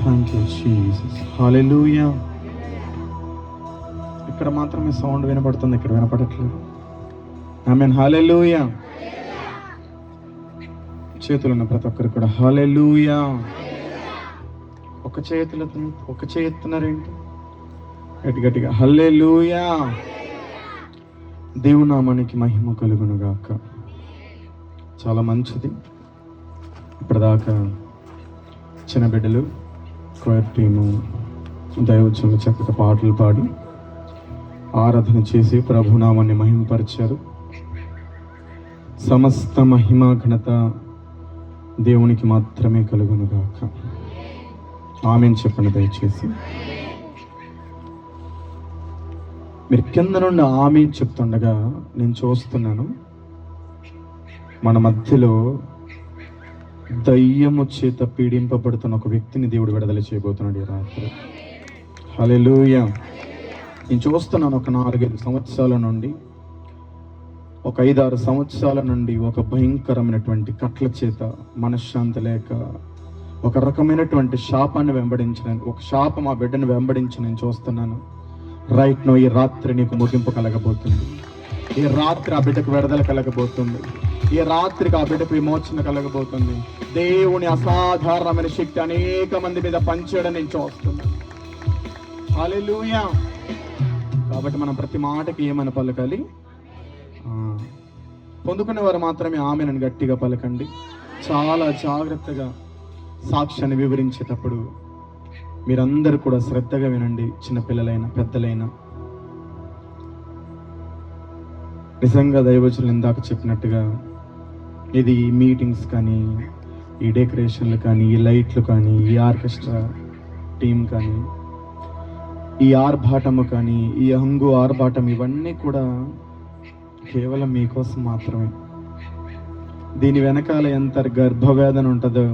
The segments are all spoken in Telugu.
Thank you Jesus. హల్లెలూయా. ఇక్కడ మాత్రమే సౌండ్ వినపడుతుంది, ఇక్కడ వినపడట్లేదు. ఆమేన్. హల్లెలూయా. చేతులు ఉన్న ప్రతి ఒక్కరు కూడా హల్లెలూయా. ఒక చేతున్నారేంటి? గట్టిగా హల్లెలూయా. దేవుని నామానికి మహిమ కలుగును గాక. చాలా మంచిది. ఇప్పటిదాకా చిన్న బిడ్డలు, క్వైర్ టీము, దైవజనులు చక్కగా పాటలు పాడి ఆరాధన చేసి ప్రభునామాన్ని మహిమపరిచారు. సమస్త మహిమ ఘనత దేవునికి మాత్రమే కలుగును గాక. ఆమేన్ చెప్పండి దయచేసి. మీరు కింద నుండి ఆమేన్ చెప్తుండగా నేను చూస్తున్నాను, మన మధ్యలో దయ్యము చేత పీడింపబడుతున్న ఒక వ్యక్తిని దేవుడు విడుదల చేయబోతున్నాడు ఈ రాత్రి. హల్లెలూయా. నేను చూస్తున్నాను, ఒక 4-5 సంవత్సరాల నుండి, ఒక 5-6 సంవత్సరాల నుండి ఒక భయంకరమైనటువంటి కట్ల చేత మనశ్శాంతి లేక ఒక రకమైనటువంటి శాపాన్ని వెంబడించిన, ఒక శాపం ఆ బిడ్డను వెంబడించి నేను చూస్తున్నాను. రైట్ నో, ఈ రాత్రి నీకు ముగింపు కలగబోతుంది. ఈ రాత్రి ఆ బిడ్డకు విడుదల కలగబోతుంది. ఈ రాత్రికి ఆ బిడ్డకు విమోచన కలగబోతుంది. దేవుని అసాధారణమైన శక్తి అనేక మంది మీద పంచేయడం నేను చూస్తున్నాను. హల్లెలూయా. కాబట్టి మనం ప్రతి మాటకి ఏమని పలకాలి? పొందుకునే వారు మాత్రమే ఆమెను గట్టిగా పలకండి. చాలా జాగ్రత్తగా సాక్ష్యాన్ని వివరించేటప్పుడు మీరందరూ కూడా శ్రద్ధగా వినండి. చిన్నపిల్లలైనా పెద్దలైనా. నిజంగా దైవజనులు ఇందాక చెప్పినట్టుగా ఇది ఈ మీటింగ్స్ కానీ, ఈ డెకరేషన్లు కానీ, ఈ లైట్లు కానీ, ఈ ఆర్కెస్ట్రా టీం కానీ, ఈ ఆర్భాటము కానీ, ఈ హంగు ఆర్భాటం, ఇవన్నీ కూడా కేవలం మీకోసం మాత్రమే. దీని వెనకాల ఎంత గర్భవేదన ఉంటుందో.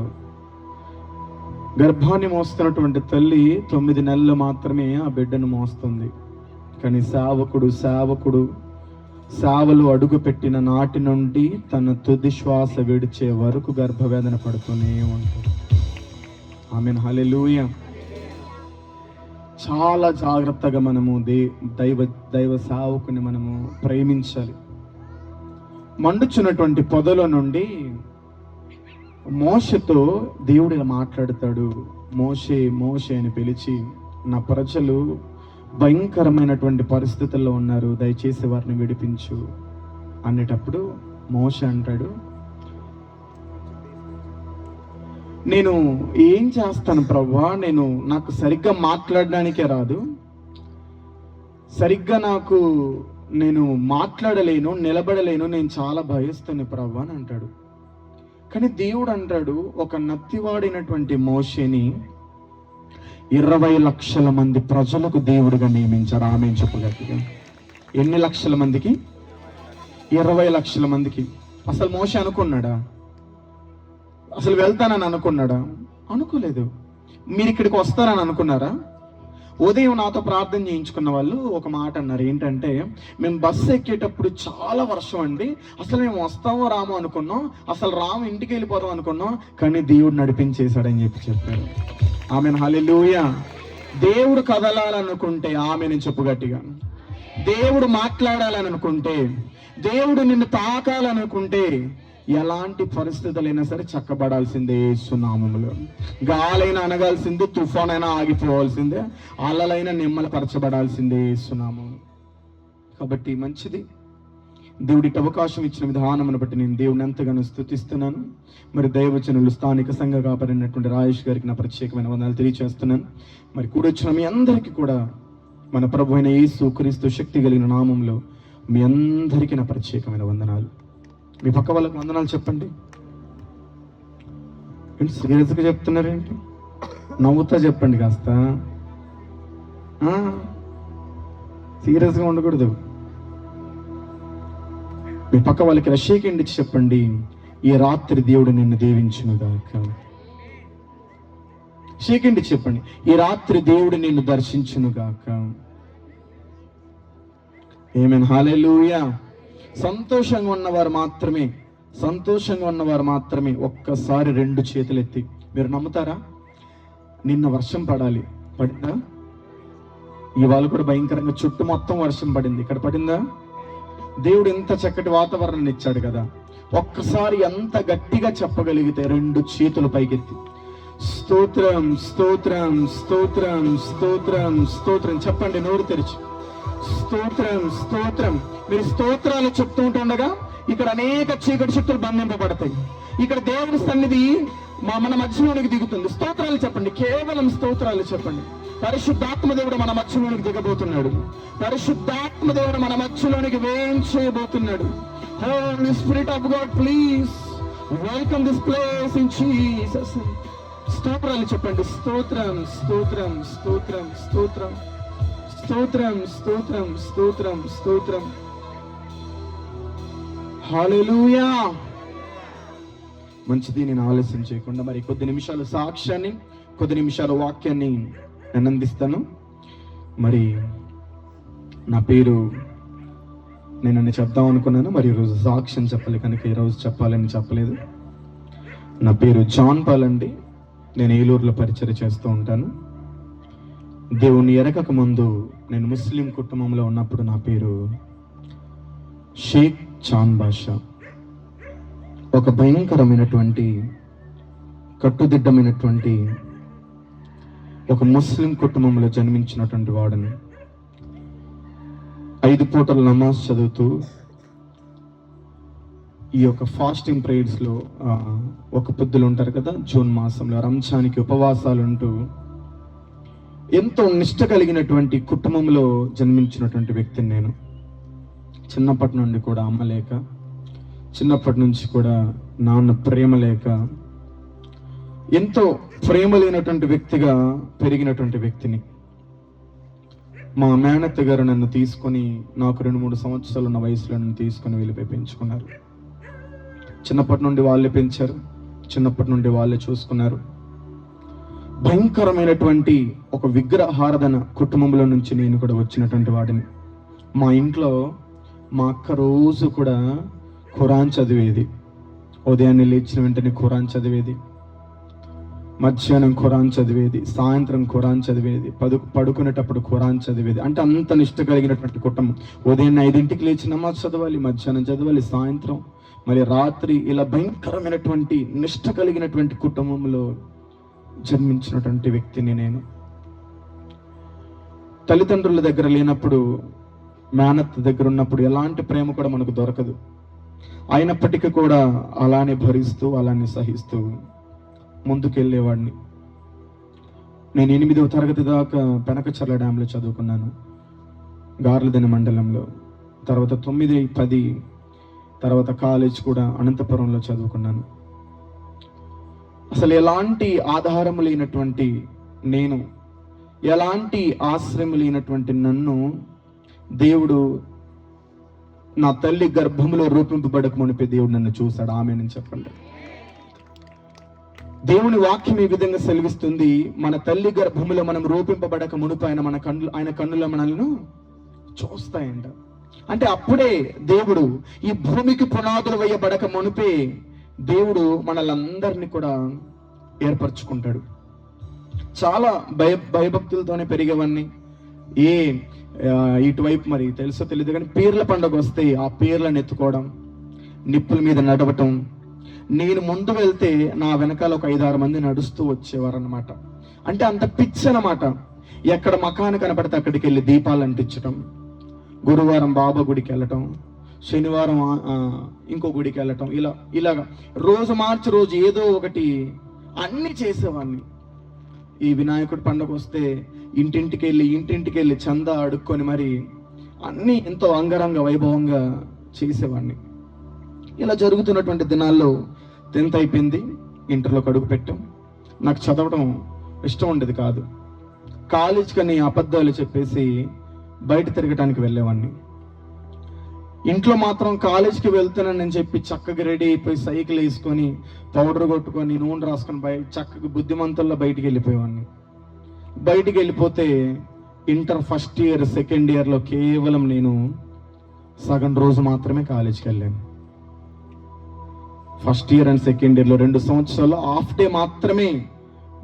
గర్భాన్ని మోస్తున్నటువంటి తల్లి 9 నెలలు మాత్రమే ఆ బిడ్డను మోస్తుంది. కానీ సేవలు అడుగు పెట్టిన నాటి నుండి తన తుది శ్వాస విడిచే వరకు గర్భవేదన పడుతూనే ఉంటుంది. ఆమేన్. హల్లెలూయా. చాలా జాగ్రత్తగా మనము దైవ సేవకుని మనము ప్రేమించాలి. మండుచున్నటువంటి పొదలో నుండి మోషేతో దేవుడు ఇలా మాట్లాడతాడు. మోషే అని పిలిచి, నా ప్రజలు భయంకరమైనటువంటి పరిస్థితుల్లో ఉన్నారు, దయచేసి వారిని విడిపించు అనేటప్పుడు మోషే అంటాడు, నేను ఏం చేస్తాను ప్రభువా, నాకు సరిగ్గా మాట్లాడడానికే రాదు, సరిగ్గా నేను మాట్లాడలేను, నిలబడలేను, నేను చాలా భయస్తాను ప్రభువా అని అంటాడు. కానీ దేవుడు అంటాడు, ఒక నత్తివాడినటువంటి మోషేని 20 లక్షల మంది ప్రజలకు దేవుడిగా నియమించారు. ఆమె చెప్పగలిగా ఎన్ని లక్షల మందికి? 20 లక్షల మందికి. అసలు మోషే అనుకున్నాడా? అసలు వెళ్తానని అనుకున్నాడా? అనుకోలేదు. మీరు ఇక్కడికి వస్తారని అనుకున్నారా? ఉదయం నాతో ప్రార్థన చేయించుకున్న వాళ్ళు ఒక మాట అన్నారు. ఏంటంటే, మేము బస్సు ఎక్కేటప్పుడు చాలా వర్షం అండి, అసలు మేము వస్తామో రామో అనుకున్నాం, అసలు రాము ఇంటికి వెళ్ళిపోదాం అనుకున్నాం, కానీ దేవుడు నడిపించేశాడని చెప్పారు. ఆమెన్. హల్లెలూయా. దేవుడు కదలాలనుకుంటే ఆమెను చెప్పు గట్టిగా. దేవుడు మాట్లాడాలని అనుకుంటే, దేవుడు నిన్ను తాకాలనుకుంటే, ఎలాంటి పరిస్థితులైనా సరే చక్కబడాల్సిందే యేసు నామములో. గాలైనా అనగాల్సిందే, తుఫానైనా ఆగిపోవాల్సిందే, అలలైనా నిమ్మలపరచబడాల్సిందే యేసు నామములో. కాబట్టి మంచిది, దేవుడికి అవకాశం ఇచ్చిన విధానమును బట్టి నేను దేవుని ఎంతగానో స్తుతిస్తున్నాను. మరి దైవజనులు, స్థానిక సంఘ కాపాడినటువంటి రాజేష్ గారికి నా ప్రత్యేకమైన వందనాలు తెలియజేస్తున్నాను. మరి కూడొచ్చిన మీ అందరికీ కూడా మన ప్రభు అయిన యేసు క్రీస్తు శక్తి కలిగిన నామంలో మీ అందరికీ నా ప్రత్యేకమైన వందనాలు. మీ పక్క వాళ్ళకి వందనాలు చెప్పండి. ఏంటి సీరియస్గా చెప్తున్నారేంటి? నవ్వుతా చెప్పండి కాస్త. సీరియస్గా ఉండకూడదు. మీ పక్క వాళ్ళకి రషీకిండి చెప్పండి, ఈ రాత్రి దేవుడు నిన్ను దీవించును గాక. షేకిండి చెప్పండి, ఈ రాత్రి దేవుడు నిన్ను దర్శించును గాక. ఆమేన్. హల్లెలూయా. సంతోషంగా ఉన్నవారు మాత్రమే ఒక్కసారి 2 చేతులు ఎత్తి, మీరు నమ్ముతారా? నిన్న వర్షం పడాలి, పడిందా? ఇవాళ కూడా భయంకరంగా చుట్టూ మొత్తం వర్షం పడింది, ఇక్కడ పడిందా? దేవుడు ఎంత చక్కటి వాతావరణాన్ని ఇచ్చాడు కదా. ఒక్కసారి ఎంత గట్టిగా చెప్పగలిగితే 2 చేతులు పైకెత్తి స్తోత్రం స్తోత్రం స్తోత్రం స్తోత్రం స్తోత్రం చెప్పండి, నోరు తెరిచి స్తోత్రం స్తోత్రం. మీరు స్తోత్రాలు చెప్తూ ఉంటుండగా ఇక్కడ అనేక చీకటి శక్తులు బంధింపబడతాయి. ఇక్కడ దేవుని సన్నిధి మన మధ్యలోనికి దిగుతుంది. స్తోత్రాలు చెప్పండి, కేవలం స్తోత్రాలు చెప్పండి. పరిశుద్ధాత్మ దేవుడు మన మధ్యలోనికి దిగబోతున్నాడు. పరిశుద్ధాత్మ దేవుడు మన మధ్యలోనికి వేయించేయబోతున్నాడు. Holy Spirit of God, please welcome this place in Jesus. స్తోత్రాలు చెప్పండి, స్తోత్రం స్తోత్రం స్తోత్రం స్తోత్రం స్తోత్రం స్తోత్రం స్తోత్రం స్తోత్రం. హల్లెలూయా. మంచిది, నేను ఆలస్యం చేయకుండా మరి కొద్ది నిమిషాలు సాక్ష్యాన్ని, కొద్ది నిమిషాలు వాక్యాన్ని ఆనందిస్తాను. మరి నా పేరు నేను చెప్దాం అనుకున్నాను, మరి ఈరోజు సాక్ష్యం చెప్పాలి కనుక ఈరోజు చెప్పాలని చెప్పలేదు. నా పేరు జాన్ పాల్ అండి. నేను ఏలూరులో పరిచయం చేస్తూ ఉంటాను. దేవుని ఎరగక ముందు నేను ముస్లిం కుటుంబంలో ఉన్నప్పుడు నా పేరు షేక్ చాన్ బాషా. ఒక భయంకరమైనటువంటి కట్టుదిట్టమైనటువంటి ఒక ముస్లిం కుటుంబంలో జన్మించినటువంటి వాడని. 5 పూటల నమాజ్ చదువుతూ ఈ యొక్క ఫాస్టింగ్ ప్రేయర్స్లో ఒక పొద్దులు ఉంటారు కదా, జూన్ మాసంలో రంజాన్కి ఉపవాసాలు ఉంటూ ఎంతో నిష్ట కలిగినటువంటి కుటుంబంలో జన్మించినటువంటి వ్యక్తిని నేను. చిన్నప్పటి నుండి కూడా అమ్మ లేక, చిన్నప్పటి నుంచి కూడా నాన్న ప్రేమ లేక, ఎంతో ప్రేమ లేనటువంటి వ్యక్తిగా పెరిగినటువంటి వ్యక్తిని. మా మేనత్త గారు నన్ను తీసుకొని, నాకు 2-3 సంవత్సరాలు ఉన్న వయసులో నన్ను తీసుకొని వెళ్ళిపోయి పెంచుకున్నారు. చిన్నప్పటి నుండి వాళ్ళే పెంచారు, చిన్నప్పటి నుండి వాళ్ళే చూసుకున్నారు. భయంకరమైనటువంటి ఒక విగ్రహారాధన కుటుంబంలో నుంచి నేను కూడా వచ్చినటువంటి వాడిని. మా ఇంట్లో మా అక్క రోజు కూడా ఖురాన్ చదివేది. ఉదయాన్నే లేచిన వెంటనే ఖురాన్ చదివేది, మధ్యాహ్నం ఖురాన్ చదివేది, సాయంత్రం ఖురాన్ చదివేది, పడుకునేటప్పుడు ఖురాన్ చదివేది. అంటే అంత నిష్ట కలిగినటువంటి కుటుంబం. ఉదయం 5ంటికి లేచి నమాజ్ చదవాలి, మధ్యాహ్నం చదవాలి, సాయంత్రం మరి రాత్రి, ఇలా భయంకరమైనటువంటి నిష్ట కలిగినటువంటి కుటుంబంలో జన్మించినటువంటి వ్యక్తిని నేను. తల్లిదండ్రుల దగ్గర లేనప్పుడు, మేనత్త దగ్గర ఉన్నప్పుడు ఎలాంటి ప్రేమ కూడా మనకు దొరకదు. అయినప్పటికీ కూడా అలానే భరిస్తూ, అలానే సహిస్తూ ముందుకెళ్ళేవాడిని. నేను 8వ తరగతి దాకా పెనకచర్ల డ్యాంలో చదువుకున్నాను, గార్లదిన మండలంలో. తర్వాత 9, 10 తర్వాత కాలేజ్ కూడా అనంతపురంలో చదువుకున్నాను. అసలు ఎలాంటి ఆధారం లేనటువంటి నేను, ఎలాంటి ఆశ్రయం లేనటువంటి నన్ను దేవుడు నా తల్లి గర్భంలో రూపింపబడక మునిపే దేవుడు నన్ను చూశాడు. ఆమేన్ చెప్పండి. దేవుని వాక్యం ఈ విధంగా సెలవిస్తుంది, మన తల్లి గర్భంలో మనం రూపింపబడక మునుపు ఆయన కన్నుల మనల్ని చూస్తాయంట. అంటే అప్పుడే దేవుడు ఈ భూమికి పునాదులు వేయబడక మునిపే దేవుడు మనలందరినీ కూడా ఏర్పరచుకుంటాడు. చాలా భయభక్తులతోనే పెరిగేవాడిని. ఇటువైపు మరి తెలుసో తెలియదు కానీ పీర్ల పండుగ వస్తే ఆ పీర్లను ఎత్తుకోవడం, నిప్పుల మీద నడవటం. నేను ముందు వెళ్తే నా వెనకాల ఒక 5-6 మంది నడుస్తూ వచ్చేవారు అనమాట. అంటే అంత పిచ్చి అనమాట. ఎక్కడ మకాను కనపడితే అక్కడికి వెళ్ళి దీపాలు అంటించటం, గురువారం బాబా గుడికి వెళ్ళటం, శనివారం ఇంకో గుడికి వెళ్ళటం, ఇలాగా రోజు మార్చి రోజు ఏదో ఒకటి అన్ని చేసేవాడిని. ఈ వినాయకుడి పండుగ వస్తే ఇంటింటికి వెళ్ళి చందా అడుక్కొని మరి అన్నీ ఎంతో అంగరంగ వైభవంగా చేసేవాడిని. ఇలా జరుగుతున్నటువంటి దినాల్లో 10th అయిపోయింది, ఇంటర్లోకి అడుగు పెట్టాం. నాకు చదవడం ఇష్టం ఉండేది కాదు. కాలేజ్కి అని అబద్ధాలు చెప్పేసి బయట తిరగటానికి వెళ్ళేవాడిని. ఇంట్లో మాత్రం కాలేజ్కి వెళ్తున్నానని చెప్పి చక్కగా రెడీ అయిపోయి సైకిల్ వేసుకొని పౌడర్ కొట్టుకొని నూనె రాసుకొని చక్కగా బుద్ధిమంతుల్లో బయటికి వెళ్ళిపోయేవాడిని. బయటికి వెళ్ళిపోతే ఇంటర్ ఫస్ట్ ఇయర్, సెకండ్ ఇయర్లో కేవలం నేను సగం రోజు మాత్రమే కాలేజ్కి వెళ్ళాను. ఫస్ట్ ఇయర్ అండ్ సెకండ్ ఇయర్లో 2 సంవత్సరాలు హాఫ్ డే మాత్రమే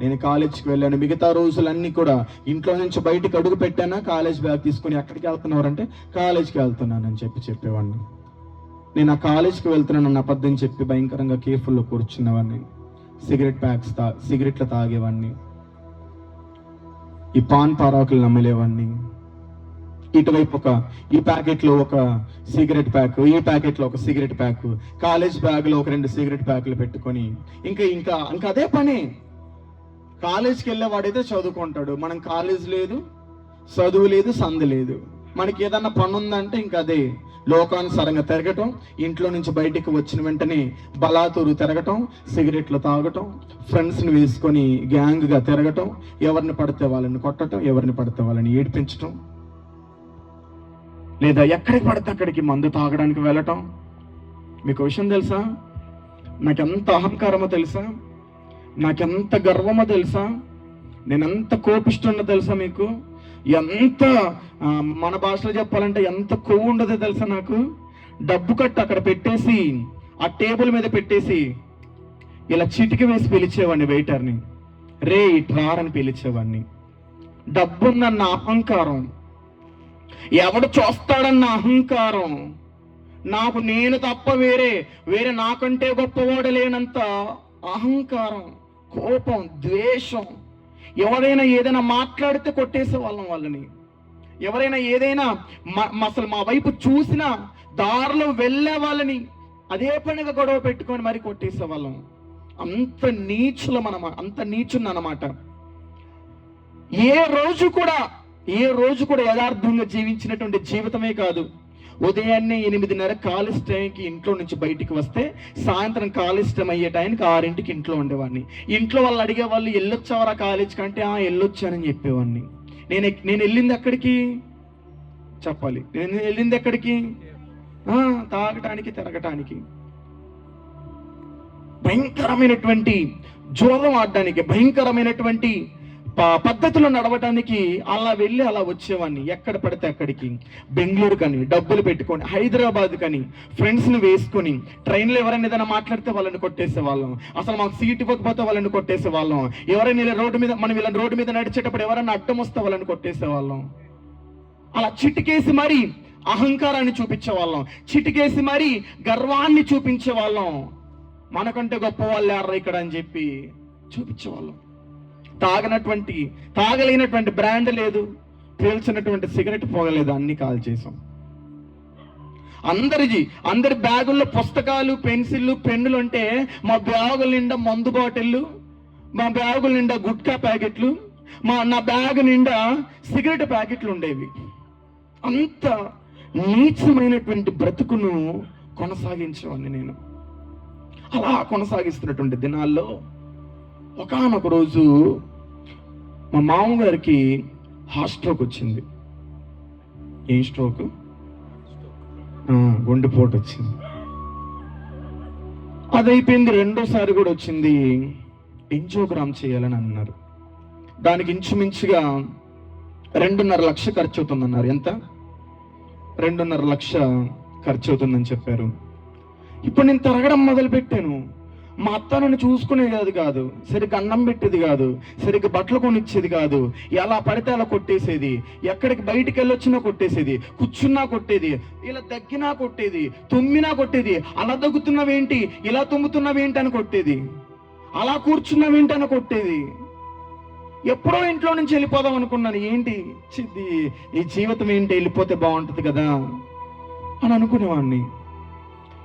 నేను కాలేజ్కి వెళ్ళాను. మిగతా రోజులన్నీ కూడా ఇంట్లో నుంచి బయటకు అడుగు పెట్టానా కాలేజ్ బ్యాగ్ తీసుకుని ఎక్కడికి వెళ్తున్నారంటే కాలేజ్కి వెళ్తున్నానని చెప్పేవాడిని. నేను ఆ కాలేజ్కి వెళ్తున్నానన్న అబద్ధం చెప్పి భయంకరంగా కేఫ్లో కూర్చున్నవాడిని. సిగరెట్లు తాగేవాడిని. ఈ పాన్ పరాకులు నమ్మలేవాడిని. ఇటువైపు ఈ ప్యాకెట్లో ఒక సిగరెట్ ప్యాక్, ఈ ప్యాకెట్లో ఒక సిగరెట్ ప్యాక్, కాలేజ్ బ్యాగ్లో ఒక 2 సిగరెట్ ప్యాకులు పెట్టుకొని ఇంకా అదే పని. కాలేజ్కి వెళ్ళేవాడైతే చదువుకుంటాడు. మనం కాలేజ్ లేదు, చదువు లేదు, సందు లేదు. మనకి ఏదన్నా పని ఉందంటే ఇంకా అదే లోకానుసారంగా తిరగటం, ఇంట్లో నుంచి బయటికి వచ్చిన వెంటనే బలాతూరు తిరగటం, సిగరెట్లు తాగటం, ఫ్రెండ్స్ని వేసుకొని గ్యాంగ్గా తిరగటం, ఎవరిని పడితే వాళ్ళని కొట్టడం, ఎవరిని పడితే వాళ్ళని ఏడిపించటం, లేదా ఎక్కడికి పడితే అక్కడికి మందు తాగడానికి వెళ్ళటం. మీకు విషయం తెలుసా? నాకెంత అహంకారమో తెలుసా? నాకెంత గర్వమో తెలుసా? నేనెంత కోపిస్తున్నా తెలుసా? మీకు ఎంత, మన భాషలో చెప్పాలంటే ఎంత కొవ్వు ఉండదో తెలుసా? నాకు డబ్బు కట్టు అక్కడ పెట్టేసి, ఆ టేబుల్ మీద పెట్టేసి ఇలా చిటికి వేసి పిలిచేవాడిని వెయిటర్ని. రే ఇట్రారని పిలిచేవాడిని. డబ్బుందన్న అహంకారం, ఎవడు చూస్తాడన్న అహంకారం, నాకు నేను తప్ప వేరే నాకంటే గొప్పవాడు లేనంత అహంకారం, కోపం, ద్వేషం. ఎవరైనా ఏదైనా మాట్లాడితే కొట్టేసే వాళ్ళని. ఎవరైనా ఏదైనా అసలు మా వైపు చూసినా దారిలో వెళ్ళే వాళ్ళని అదే పనిగా గొడవ పెట్టుకొని మరి కొట్టేసే వాళ్ళం. అంత నీచున్నమాట. ఏ రోజు కూడా యథార్థంగా జీవించినటువంటి జీవితమే కాదు. ఉదయాన్నే 8:30 కాలేజ్ టైంకి ఇంట్లో నుంచి బయటికి వస్తే సాయంత్రం కాలేజ్ టైం అయ్యే టైంకి 6ంటికి ఇంట్లో ఉండేవాడిని. ఇంట్లో వాళ్ళు అడిగేవాళ్ళు, వెళ్ళొచ్చావరా కాలేజ్ కంటే? వెళ్ళొచ్చానని చెప్పేవాడిని. నేను వెళ్ళింది ఎక్కడికి చెప్పాలి? నేను వెళ్ళింది ఎక్కడికి? తాగటానికి, తిరగటానికి, భయంకరమైనటువంటి జోదం ఆడడానికి, భయంకరమైనటువంటి పద్ధతిలో నడవడానికి అలా వెళ్ళి అలా వచ్చేవాడిని. ఎక్కడ పడితే అక్కడికి, బెంగళూరు కానీ డబ్బులు పెట్టుకొని, హైదరాబాద్ కానీ ఫ్రెండ్స్ని వేసుకొని, ట్రైన్లో ఎవరైనా ఏదైనా మాట్లాడితే వాళ్ళని కొట్టేసే వాళ్ళం. అసలు మాకు సీట్ ఇవ్వకపోతే వాళ్ళని కొట్టేసే వాళ్ళం. ఎవరైనా ఇలా రోడ్డు మీద నడిచేటప్పుడు ఎవరైనా అడ్డం వస్తే వాళ్ళని కొట్టేసే వాళ్ళం. అలా చిటికేసి మరి అహంకారాన్ని చూపించే వాళ్ళం, చిటికేసి మరి గర్వాన్ని చూపించే వాళ్ళం. మనకంటే గొప్ప వాళ్ళు ఎవరు ఇక్కడ అని చెప్పి చూపించేవాళ్ళం. తాగలేనటువంటి బ్రాండ్ లేదు, పేల్చినటువంటి సిగరెట్ పోగలేదు, అన్ని కాల్ చేసాం. అందరి బ్యాగుల్లో పుస్తకాలు, పెన్సిళ్ళు, పెన్నులు ఉంటే మా బ్యాగుల నిండా మందు బాటిళ్ళు, మా బ్యాగుల నిండా గుట్కా ప్యాకెట్లు, నా బ్యాగ్ నిండా సిగరెట్ ప్యాకెట్లు ఉండేవి. అంత నీచమైనటువంటి బ్రతుకును కొనసాగించేవాడిని నేను. అలా కొనసాగిస్తున్నటువంటి దినాల్లో ఒకానొక రోజు మా మామగారికి హార్ట్ స్ట్రోక్ వచ్చింది. ఏం స్ట్రోక్? గుండెపోటు వచ్చింది. అదైపోయింది. రెండోసారి కూడా వచ్చింది. ఎంజియోగ్రామ్ చేయాలని అన్నారు. దానికి ఇంచుమించుగా 2.5 లక్షలు ఖర్చు అవుతుందన్నారు. ఎంత? 2.5 లక్షలు ఖర్చు అవుతుందని చెప్పారు. ఇప్పుడు నేను తిరగడం మొదలు పెట్టాను. మా అత్త నన్ను చూసుకునేది కాదు, సరిగ్గా అన్నం పెట్టేది కాదు, సరిగ్గా బట్టలు కొనిచ్చేది కాదు. ఎలా పడితే అలా కొట్టేసేది. ఎక్కడికి బయటికి వెళ్ళొచ్చినా కొట్టేసేది, కూర్చున్నా కొట్టేది, ఇలా దగ్గినా కొట్టేది, తుమ్మినా కొట్టేది. అలా దగ్గుతున్నావేంటి, ఇలా తుమ్ముతున్నావేంటి అని కొట్టేది, అలా కూర్చున్నావేంటి అని కొట్టేది. ఎప్పుడో ఇంట్లో నుంచి వెళ్ళిపోదాం అనుకున్నాను. ఏంటి ఈ జీవితం ఏంటి, వెళ్ళిపోతే బాగుంటుంది కదా అని అనుకునేవాడిని.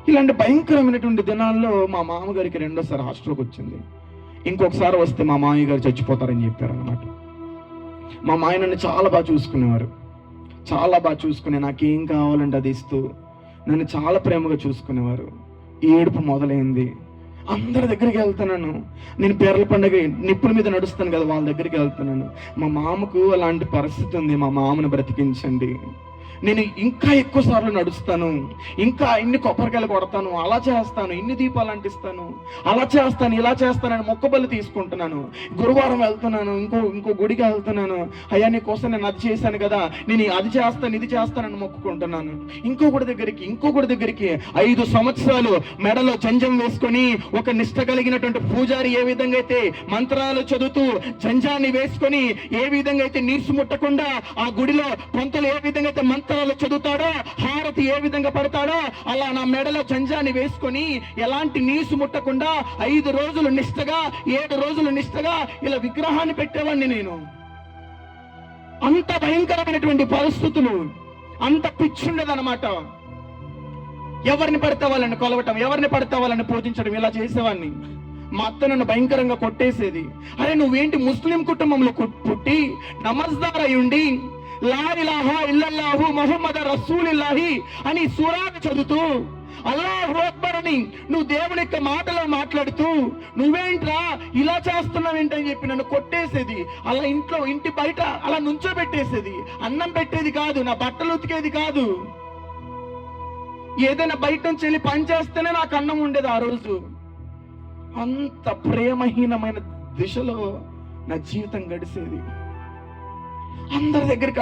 ఇలాంటి భయంకరమైనటువంటి దినాల్లో మా మామగారికి రెండోసారి హార్ట్ స్ట్రోక్ వచ్చింది. ఇంకొకసారి వస్తే మా మామయ్య గారు చచ్చిపోతారని చెప్పారనమాట. మా మాయ నన్ను చాలా బాగా చూసుకునేవారు. చాలా బాగా చూసుకునే, నాకేం కావాలంటే అది ఇస్తూ నన్ను చాలా ప్రేమగా చూసుకునేవారు. ఏడుపు మొదలైంది. అందరి దగ్గరికి వెళ్తున్నాను. నేను పేర్ల పండుగ నిప్పుల మీద నడుస్తాను కదా, వాళ్ళ దగ్గరికి వెళ్తున్నాను. మా మామకు అలాంటి పరిస్థితి ఉంది, మా మామను బ్రతికించండి, నేను ఇంకా ఎక్కువ సార్లు నడుస్తాను, ఇంకా ఇన్ని కొబ్బరికాయలు కొడతాను, అలా చేస్తాను, ఇన్ని దీపాలు అంటిస్తాను, అలా చేస్తాను, ఇలా చేస్తానని మొక్కుబళ్ళు తీసుకుంటున్నాను. గురువారం వెళ్తున్నాను, ఇంకో గుడికి వెళ్తున్నాను, అయ్యా నీకోసం నేను అది చేశాను కదా, నేను అది చేస్తాను, ఇది చేస్తానని మొక్కుకుంటున్నాను. ఇంకో గుడి దగ్గరికి 5 సంవత్సరాలు మెడలో జంజం వేసుకొని ఒక నిష్ట కలిగినటువంటి పూజారి ఏ విధంగా అయితే మంత్రాలు చదువుతూ జంజాన్ని వేసుకొని ఏ విధంగా అయితే నీసు ముట్టకుండా ఆ గుడిలో పంతులు ఏ విధంగా అయితే మంత్రాలు చదువుతాడో, హారతి ఏ విధంగా పడతాడో, అలా నా మెడలో జంజాన్ని వేసుకొని ఎలాంటి నీసు ముట్టకుండా 5 రోజులు నిష్టగా 7 రోజులు నిష్టగా ఇలా విగ్రహాన్ని పెట్టేవాడిని నేను. అంత భయంకరమైనటువంటి పరిస్థితులు, అంత పిచ్చుండేదన్నమాట. ఎవరిని పడితే వాళ్ళని కొలవటం, ఎవరిని పడితే వాళ్ళని పూజించడం, ఇలా చేసేవాడిని. మా అత్త నన్ను భయంకరంగా కొట్టేసేది. అరే నువ్వేంటి ముస్లిం కుటుంబంలో పుట్టి నమస్దార్ అయ్యుండి లా ఇలాహా ఇల్లల్లాహు ముహమ్మద రసూలుల్లాహి అని సూరాను చదువుతూ అల్లాహు అక్బర్ అని నువ్వు దేవుని యొక్క మాటలో మాట్లాడుతూ నువ్వేంట్రా ఇలా చేస్తున్నావేంటని చెప్పి నన్ను కొట్టేసేది. అలా ఇంటి బయట అలా నుంచోబెట్టేసేది. అన్నం పెట్టేది కాదు, నా బట్టలు ఉతికేది కాదు. ఏదైనా బయట నుంచి వెళ్ళి పని చేస్తేనే నాకు అన్నం ఉండేది ఆ రోజు. అంత ప్రేమహీనమైన దిశలో నా జీవితం గడిచేది. అందరి దగ్గరికి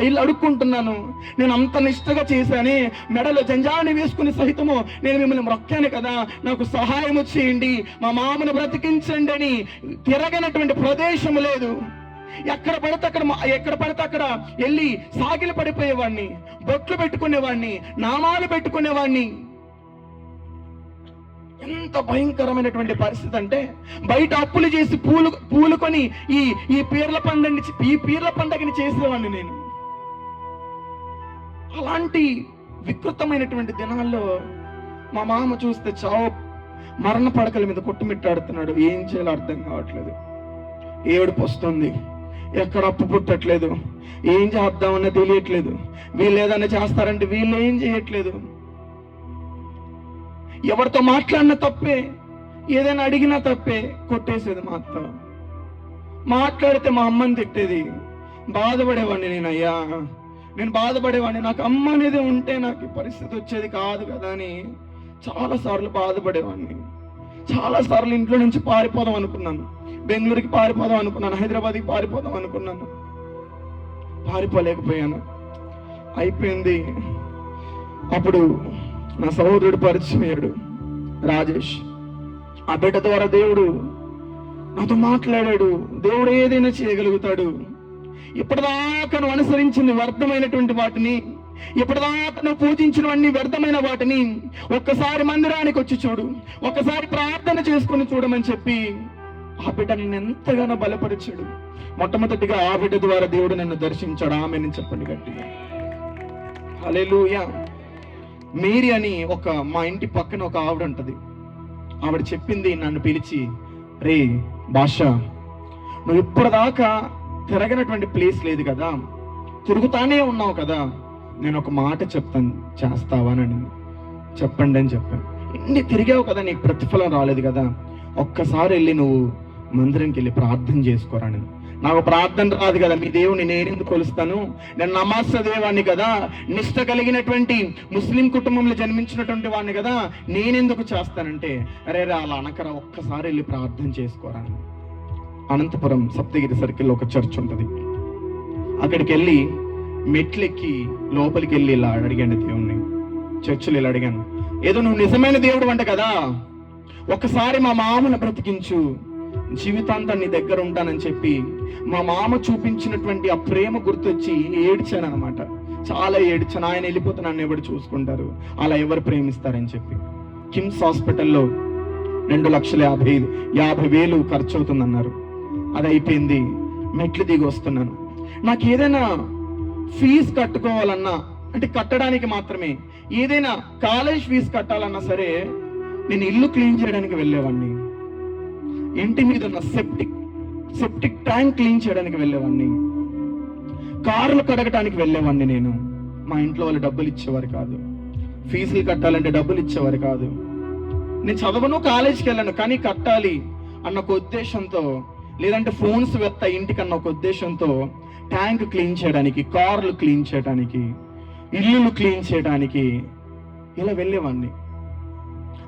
వెళ్ళి అడుక్కుంటున్నాను, నేను అంత నిష్టగా చేశానే, మెడలో జంజాన్ని వేసుకుని సహితము నేను మిమ్మల్ని మొక్కాను కదా, నాకు సహాయం చేయండి, మా మామను బ్రతికించండి అని. తిరగనటువంటి ప్రదేశం లేదు. ఎక్కడ పడితే అక్కడ వెళ్ళి సాగిలు పడిపోయేవాడిని, బొట్లు పెట్టుకునేవాడిని, నామాలు పెట్టుకునేవాడిని. ఎంత భయంకరమైనటువంటి పరిస్థితి అంటే, బయట అప్పులు చేసి పూలు కొని ఈ పీర్ల పండగని చేసేవాడిని నేను. అలాంటి వికృతమైనటువంటి దినాల్లో మా మామ చూస్తే మరణ పడకల మీద కొట్టుమిట్టాడుతున్నాడు. ఏం చేయాలో అర్థం కావట్లేదు. ఏడుపు వస్తుంది, ఎక్కడ అప్పు పుట్టట్లేదు, ఏం చేద్దామన్నా తెలియట్లేదు. వీళ్ళు ఏదైనా చేస్తారంటే వీళ్ళు ఏం చేయట్లేదు. ఎవరితో మాట్లాడినా తప్పే, ఏదైనా అడిగినా తప్పే, కొట్టేసేది మా అత్త. మాట్లాడితే మా అమ్మని తిట్టేది. బాధపడేవాడిని నేను బాధపడేవాడిని. నాకు అమ్మ అనేది ఉంటే నాకు ఈ పరిస్థితి వచ్చేది కాదు కదా అని చాలాసార్లు బాధపడేవాడిని. చాలాసార్లు ఇంట్లో నుంచి పారిపోదాం అనుకున్నాను, బెంగళూరుకి పారిపోదాం అనుకున్నాను, హైదరాబాద్కి పారిపోదాం అనుకున్నాను, పారిపోలేకపోయాను. అయిపోయింది. అప్పుడు నా సహోదరుడు పరిచయం అయ్యాడు, రాజేష్. ఆ బిడ్డ ద్వారా దేవుడు నాతో మాట్లాడాడు. దేవుడు ఏదైనా చేయగలుగుతాడు. ఇప్పటిదాకా నువ్వు అనుసరించిన వ్యర్థమైనటువంటి వాటిని, ఇప్పటిదాకా నువ్వు పూజించినవన్నీ వ్యర్థమైన వాటిని ఒక్కసారి మందిరానికి వచ్చి చూడు, ఒక్కసారి ప్రార్థన చేసుకుని చూడమని చెప్పి ఆ బిడ్డ నిన్ను ఎంతగానో బలపరిచాడు. మొట్టమొదటిగా ఆ బిడ్డ ద్వారా దేవుడు నన్ను దర్శించాడు. ఆమెను చెప్పండి గట్టిగా. హల్లెలూయా. మేరీ అని మా ఇంటి పక్కన ఒక ఆవిడ ఉంటది. ఆవిడ చెప్పింది, నన్ను పిలిచి, రే భాష, నువ్వు ఇప్పటిదాకా తిరగనటువంటి ప్లేస్ లేదు కదా, తిరుగుతానే ఉన్నావు కదా, నేను ఒక మాట చెప్తాను, చేస్తావా అని. చెప్పండి అని చెప్పాను. ఇన్ని తిరిగావు కదా, నీకు ప్రతిఫలం రాలేదు కదా, ఒక్కసారి వెళ్ళి నువ్వు మందిరంకి వెళ్ళి ప్రార్థన చేసుకోరాని. నాకు ప్రార్థన రాదు కదా, మీ దేవుని నేనెందుకు కొలుస్తాను, నేను నమాజ్ చదివేవాడిని కదా, నిష్ట కలిగినటువంటి ముస్లిం కుటుంబంలో జన్మించినటువంటి వాడిని కదా, నేనెందుకు చేస్తానంటే, అరే అలా అనకరా, ఒక్కసారి వెళ్ళి ప్రార్థన చేసుకోరా. అనంతపురం సప్తగిరి సర్కిల్లో ఒక చర్చ్ ఉంటుంది. అక్కడికి వెళ్ళి మెట్లెక్కి లోపలికి వెళ్ళి ఇలా అడిగాను దేవుణ్ణి, చర్చిలో ఇలా అడిగాను, ఏదో నువ్వు నిజమైన దేవుడు అంట కదా, ఒక్కసారి మా మామను బ్రతికించు, జీవితాంతం నీ దగ్గర ఉంటానని చెప్పి మా మామ చూపించినటువంటి ఆ ప్రేమ గుర్తొచ్చి ఏడ్చాను అనమాట. చాలా ఏడ్చాను. ఆయన వెళ్ళిపోతే నన్ను ఎవరు చూసుకుంటారు, అలా ఎవరు ప్రేమిస్తారని చెప్పి. కిమ్స్ హాస్పిటల్లో 2,50,000 ఖర్చు అవుతుందన్నారు. అది అయిపోయింది. మెట్లు దిగి వస్తున్నాను. నాకు ఏదైనా ఫీజు కట్టుకోవాలన్నా, అంటే కట్టడానికి మాత్రమే, ఏదైనా కాలేజ్ ఫీజు కట్టాలన్నా సరే నేను ఇల్లు క్లీన్ చేయడానికి వెళ్ళేవాడిని. ఇంటి మీద ఉన్న సెప్టిక్ ట్యాంక్ క్లీన్ చేయడానికి వెళ్ళేవాడిని. కార్లు కడగటానికి వెళ్ళేవాడిని నేను. మా ఇంట్లో వాళ్ళు డబ్బులు ఇచ్చేవారు కాదు. ఫీజులు కట్టాలంటే డబ్బులు ఇచ్చేవారు కాదు. నేను చదవను, కాలేజీకి వెళ్ళాను, కానీ కట్టాలి అన్న ఒక ఉద్దేశంతో, లేదంటే ఫోన్స్ వెత్తా ఇంటికన్నా ఒక ఉద్దేశంతో ట్యాంక్ క్లీన్ చేయడానికి, కార్లు క్లీన్ చేయడానికి ఇల్లులు క్లీన్ చేయడానికి ఇలా వెళ్ళేవాడిని.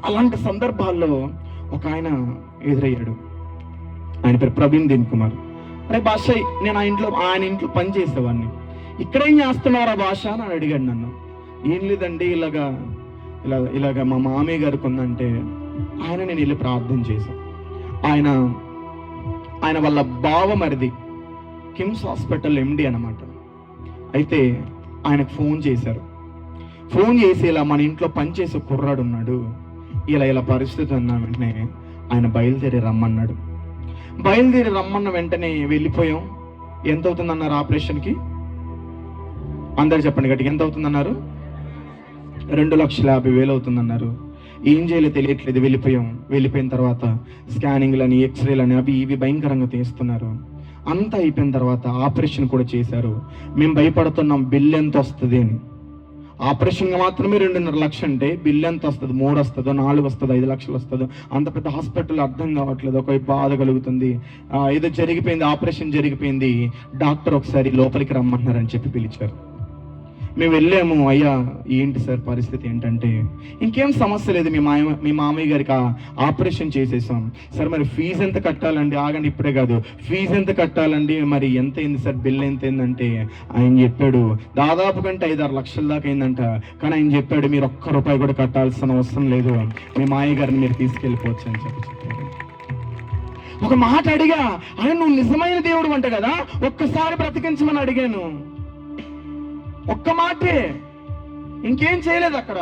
అలాంటి సందర్భాల్లో ఒక ఆయన ఎదురయ్యాడు. ఆయన పేరు ప్రవీణ్ దిన్ కుమార్. అరే భాష, నేను ఆయన ఇంట్లో పని చేసేవాడిని. ఇక్కడేం చేస్తున్నారా భాష అని అడిగాడు నన్ను. ఏం లేదండి, ఇలాగా మా మామయ్య గారికి ఉందంటే నేను వెళ్ళి ప్రార్థన చేశాను. ఆయన వాళ్ళ బావమరిది కిమ్స్ హాస్పిటల్ ఎండి అన్నమాట. అయితే ఆయనకు ఫోన్ చేశారు. ఫోన్ చేసి ఇలా మన ఇంట్లో పనిచేసే కుర్రాడు ఉన్నాడు, ఇలా పరిస్థితి ఉన్న వెంటనే ఆయన బయలుదేరి రమ్మన్నాడు. బయలుదేరి రమ్మన్న వెంటనే వెళ్ళిపోయాం. ఎంత అవుతుందన్నారు ఆపరేషన్కి? అందరు చెప్పండి గట్టిగా, ఎంత అవుతుందన్నారు? 2,50,000 అవుతుందన్నారు. ఏం చేయాలో తెలియట్లేదు. వెళ్ళిపోయిన తర్వాత స్కానింగ్లని, ఎక్స్రేలని అవి ఇవి భయంకరంగా తీస్తున్నారు. అంతా అయిపోయిన తర్వాత ఆపరేషన్ కూడా చేశారు. మేము భయపడుతున్నాం బిల్ ఎంత వస్తుంది అని. ఆపరేషన్ మాత్రమే 2.5 లక్షలు అంటే బిల్ ఎంత వస్తుంది? 3 వస్తుందో, 4 వస్తుందో, 5 లక్షలు వస్తుందో? అంత పెద్ద హాస్పిటల్ అర్థం కావట్లేదు. ఒక బాధ కలుగుతుంది. ఏదో జరిగిపోయింది, ఆపరేషన్ జరిగిపోయింది, డాక్టర్ ఒకసారి లోపలికి రమ్మన్నారని చెప్పి పిలిచారు. మేము వెళ్ళాము. అయ్యా ఏంటి సార్ పరిస్థితి ఏంటంటే, ఇంకేం సమస్య లేదు, మీ మామయ్య గారికి ఆపరేషన్ చేసేసాం సార్. మరి ఫీజు ఎంత కట్టాలండి? ఆగండి, ఇప్పుడే కాదు, ఫీజు ఎంత కట్టాలండి? మరి ఎంత అయింది సార్, బిల్ ఎంత అయిందంటే ఆయన చెప్పాడు దాదాపు కంటే 5-6 లక్షల దాకా అయిందంట. కానీ ఆయన చెప్పాడు మీరు ₹1 కూడా కట్టాల్సిన అవసరం లేదు, మీ మామయ్య గారిని మీరు తీసుకెళ్ళిపోవచ్చు అని చెప్పారు. ఒక మాట అడిగా, ఆయన నువ్వు నిజమైన దేవుడు అంట కదా, ఒక్కసారి బ్రతికించమని అడిగాను. ఒక్క మాటే, ఇంకేం చేయలేదు. అక్కడ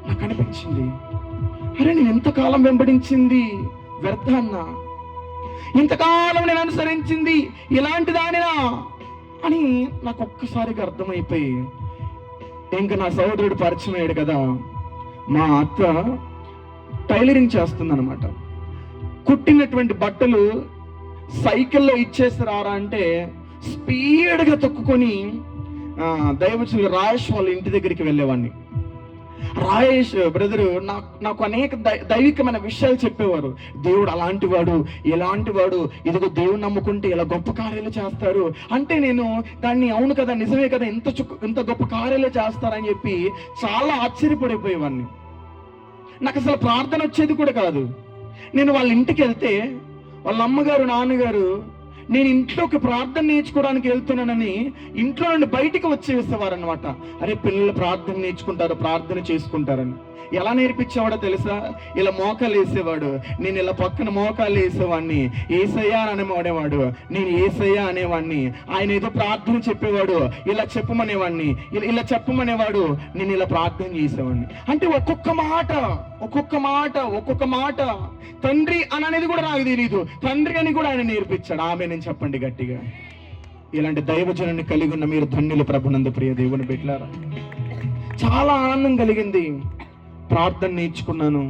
నాకు అనిపించింది, అరే నేను ఎంతకాలం వెంబడించింది వ్యర్థ అన్నా, ఇంతకాలం నేను అనుసరించింది ఇలాంటి దానినా అని నాకు ఒక్కసారిగా అర్థమైపోయి, ఇంకా నా సహోదరుడు పరిచయం అయ్యాడు కదా. మా అత్త టైలరింగ్ చేస్తుందన్నమాట. కుట్టినటువంటి బట్టలు సైకిల్లో ఇచ్చేస్తారా అంటే స్పీడ్గా తొక్కుకొని దైవజనులు రాయేష్ వాళ్ళ ఇంటి దగ్గరికి వెళ్ళేవాడిని. రాయేష్ బ్రదరు నాకు అనేక దైవికమైన విషయాలు చెప్పేవారు. దేవుడు అలాంటి వాడు, ఎలాంటి వాడు, ఇదిగో దేవుడు నమ్ముకుంటే ఇలా గొప్ప కార్యాలు చేస్తారు అంటే నేను దాన్ని అవును కదా, నిజమే కదా, ఇంత గొప్ప కార్యాలు చేస్తారని చెప్పి చాలా ఆశ్చర్యపడిపోయేవాడిని. నాకు అసలు ప్రార్థన వచ్చేది కూడా కాదు. నేను వాళ్ళ ఇంటికి వెళ్తే వాళ్ళ అమ్మగారు, నాన్నగారు నేను ఇంట్లోకి ప్రార్థన నేర్చుకోవడానికి వెళ్తున్నానని ఇంట్లో నుండి బయటికి వచ్చేసేవారు అనమాట. అరే పిల్లలు ప్రార్థన నేర్చుకుంటారు, ప్రార్థన చేసుకుంటారని. ఎలా నేర్పించేవాడో తెలుసా? ఇలా మోకాలు వేసేవాడు, నేను ఇలా పక్కన మోకాలు వేసేవాడిని. ఏసయ్యా అని అనేవాడేవాడు, నేను ఏసయ్యా అనేవాడిని. ఆయన ఏదో ప్రార్థన చెప్పేవాడు, ఇలా చెప్పమనేవాడిని, ఇలా చెప్పమనేవాడు, నేను ఇలా ప్రార్థన చేసేవాడిని. అంటే ఒక్కొక్క మాట తండ్రి అని అనేది కూడా నాకు తెలియదు, తండ్రి అని కూడా ఆయన నేర్పించాడు. ఆమె నేను చెప్పండి గట్టిగా. ఇలాంటి దైవజనాన్ని కలిగి ఉన్న మీరు ధన్యులు ప్రభునందు ప్రియ దేవుని బిడ్డలారా. చాలా ఆనందం కలిగింది. ప్రార్థన నేర్చుకున్నాను.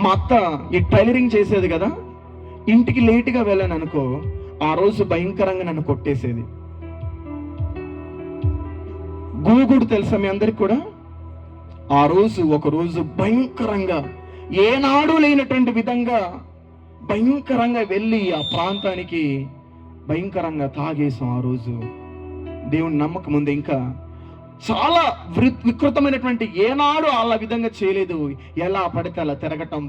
మా అత్త ఈ టైలరింగ్ చేసేది కదా, ఇంటికి లేటుగా వెళ్ళాను అనుకో, ఆ రోజు భయంకరంగా నన్ను కొట్టేసేది. గూగుడు తెలుసా మీ అందరికి కూడా? ఆ రోజు ఒక రోజు భయంకరంగా, ఏనాడు లేనటువంటి విధంగా భయంకరంగా వెళ్ళి ఆ ప్రాంతానికి భయంకరంగా తాగేసాం. ఆ రోజు దేవుని నమ్మకం ఉంది. ఇంకా చాలా వికృతమైనటువంటి, ఏనాడు అలా విధంగా చేయలేదు. ఎలా పడితే అలా తిరగటం,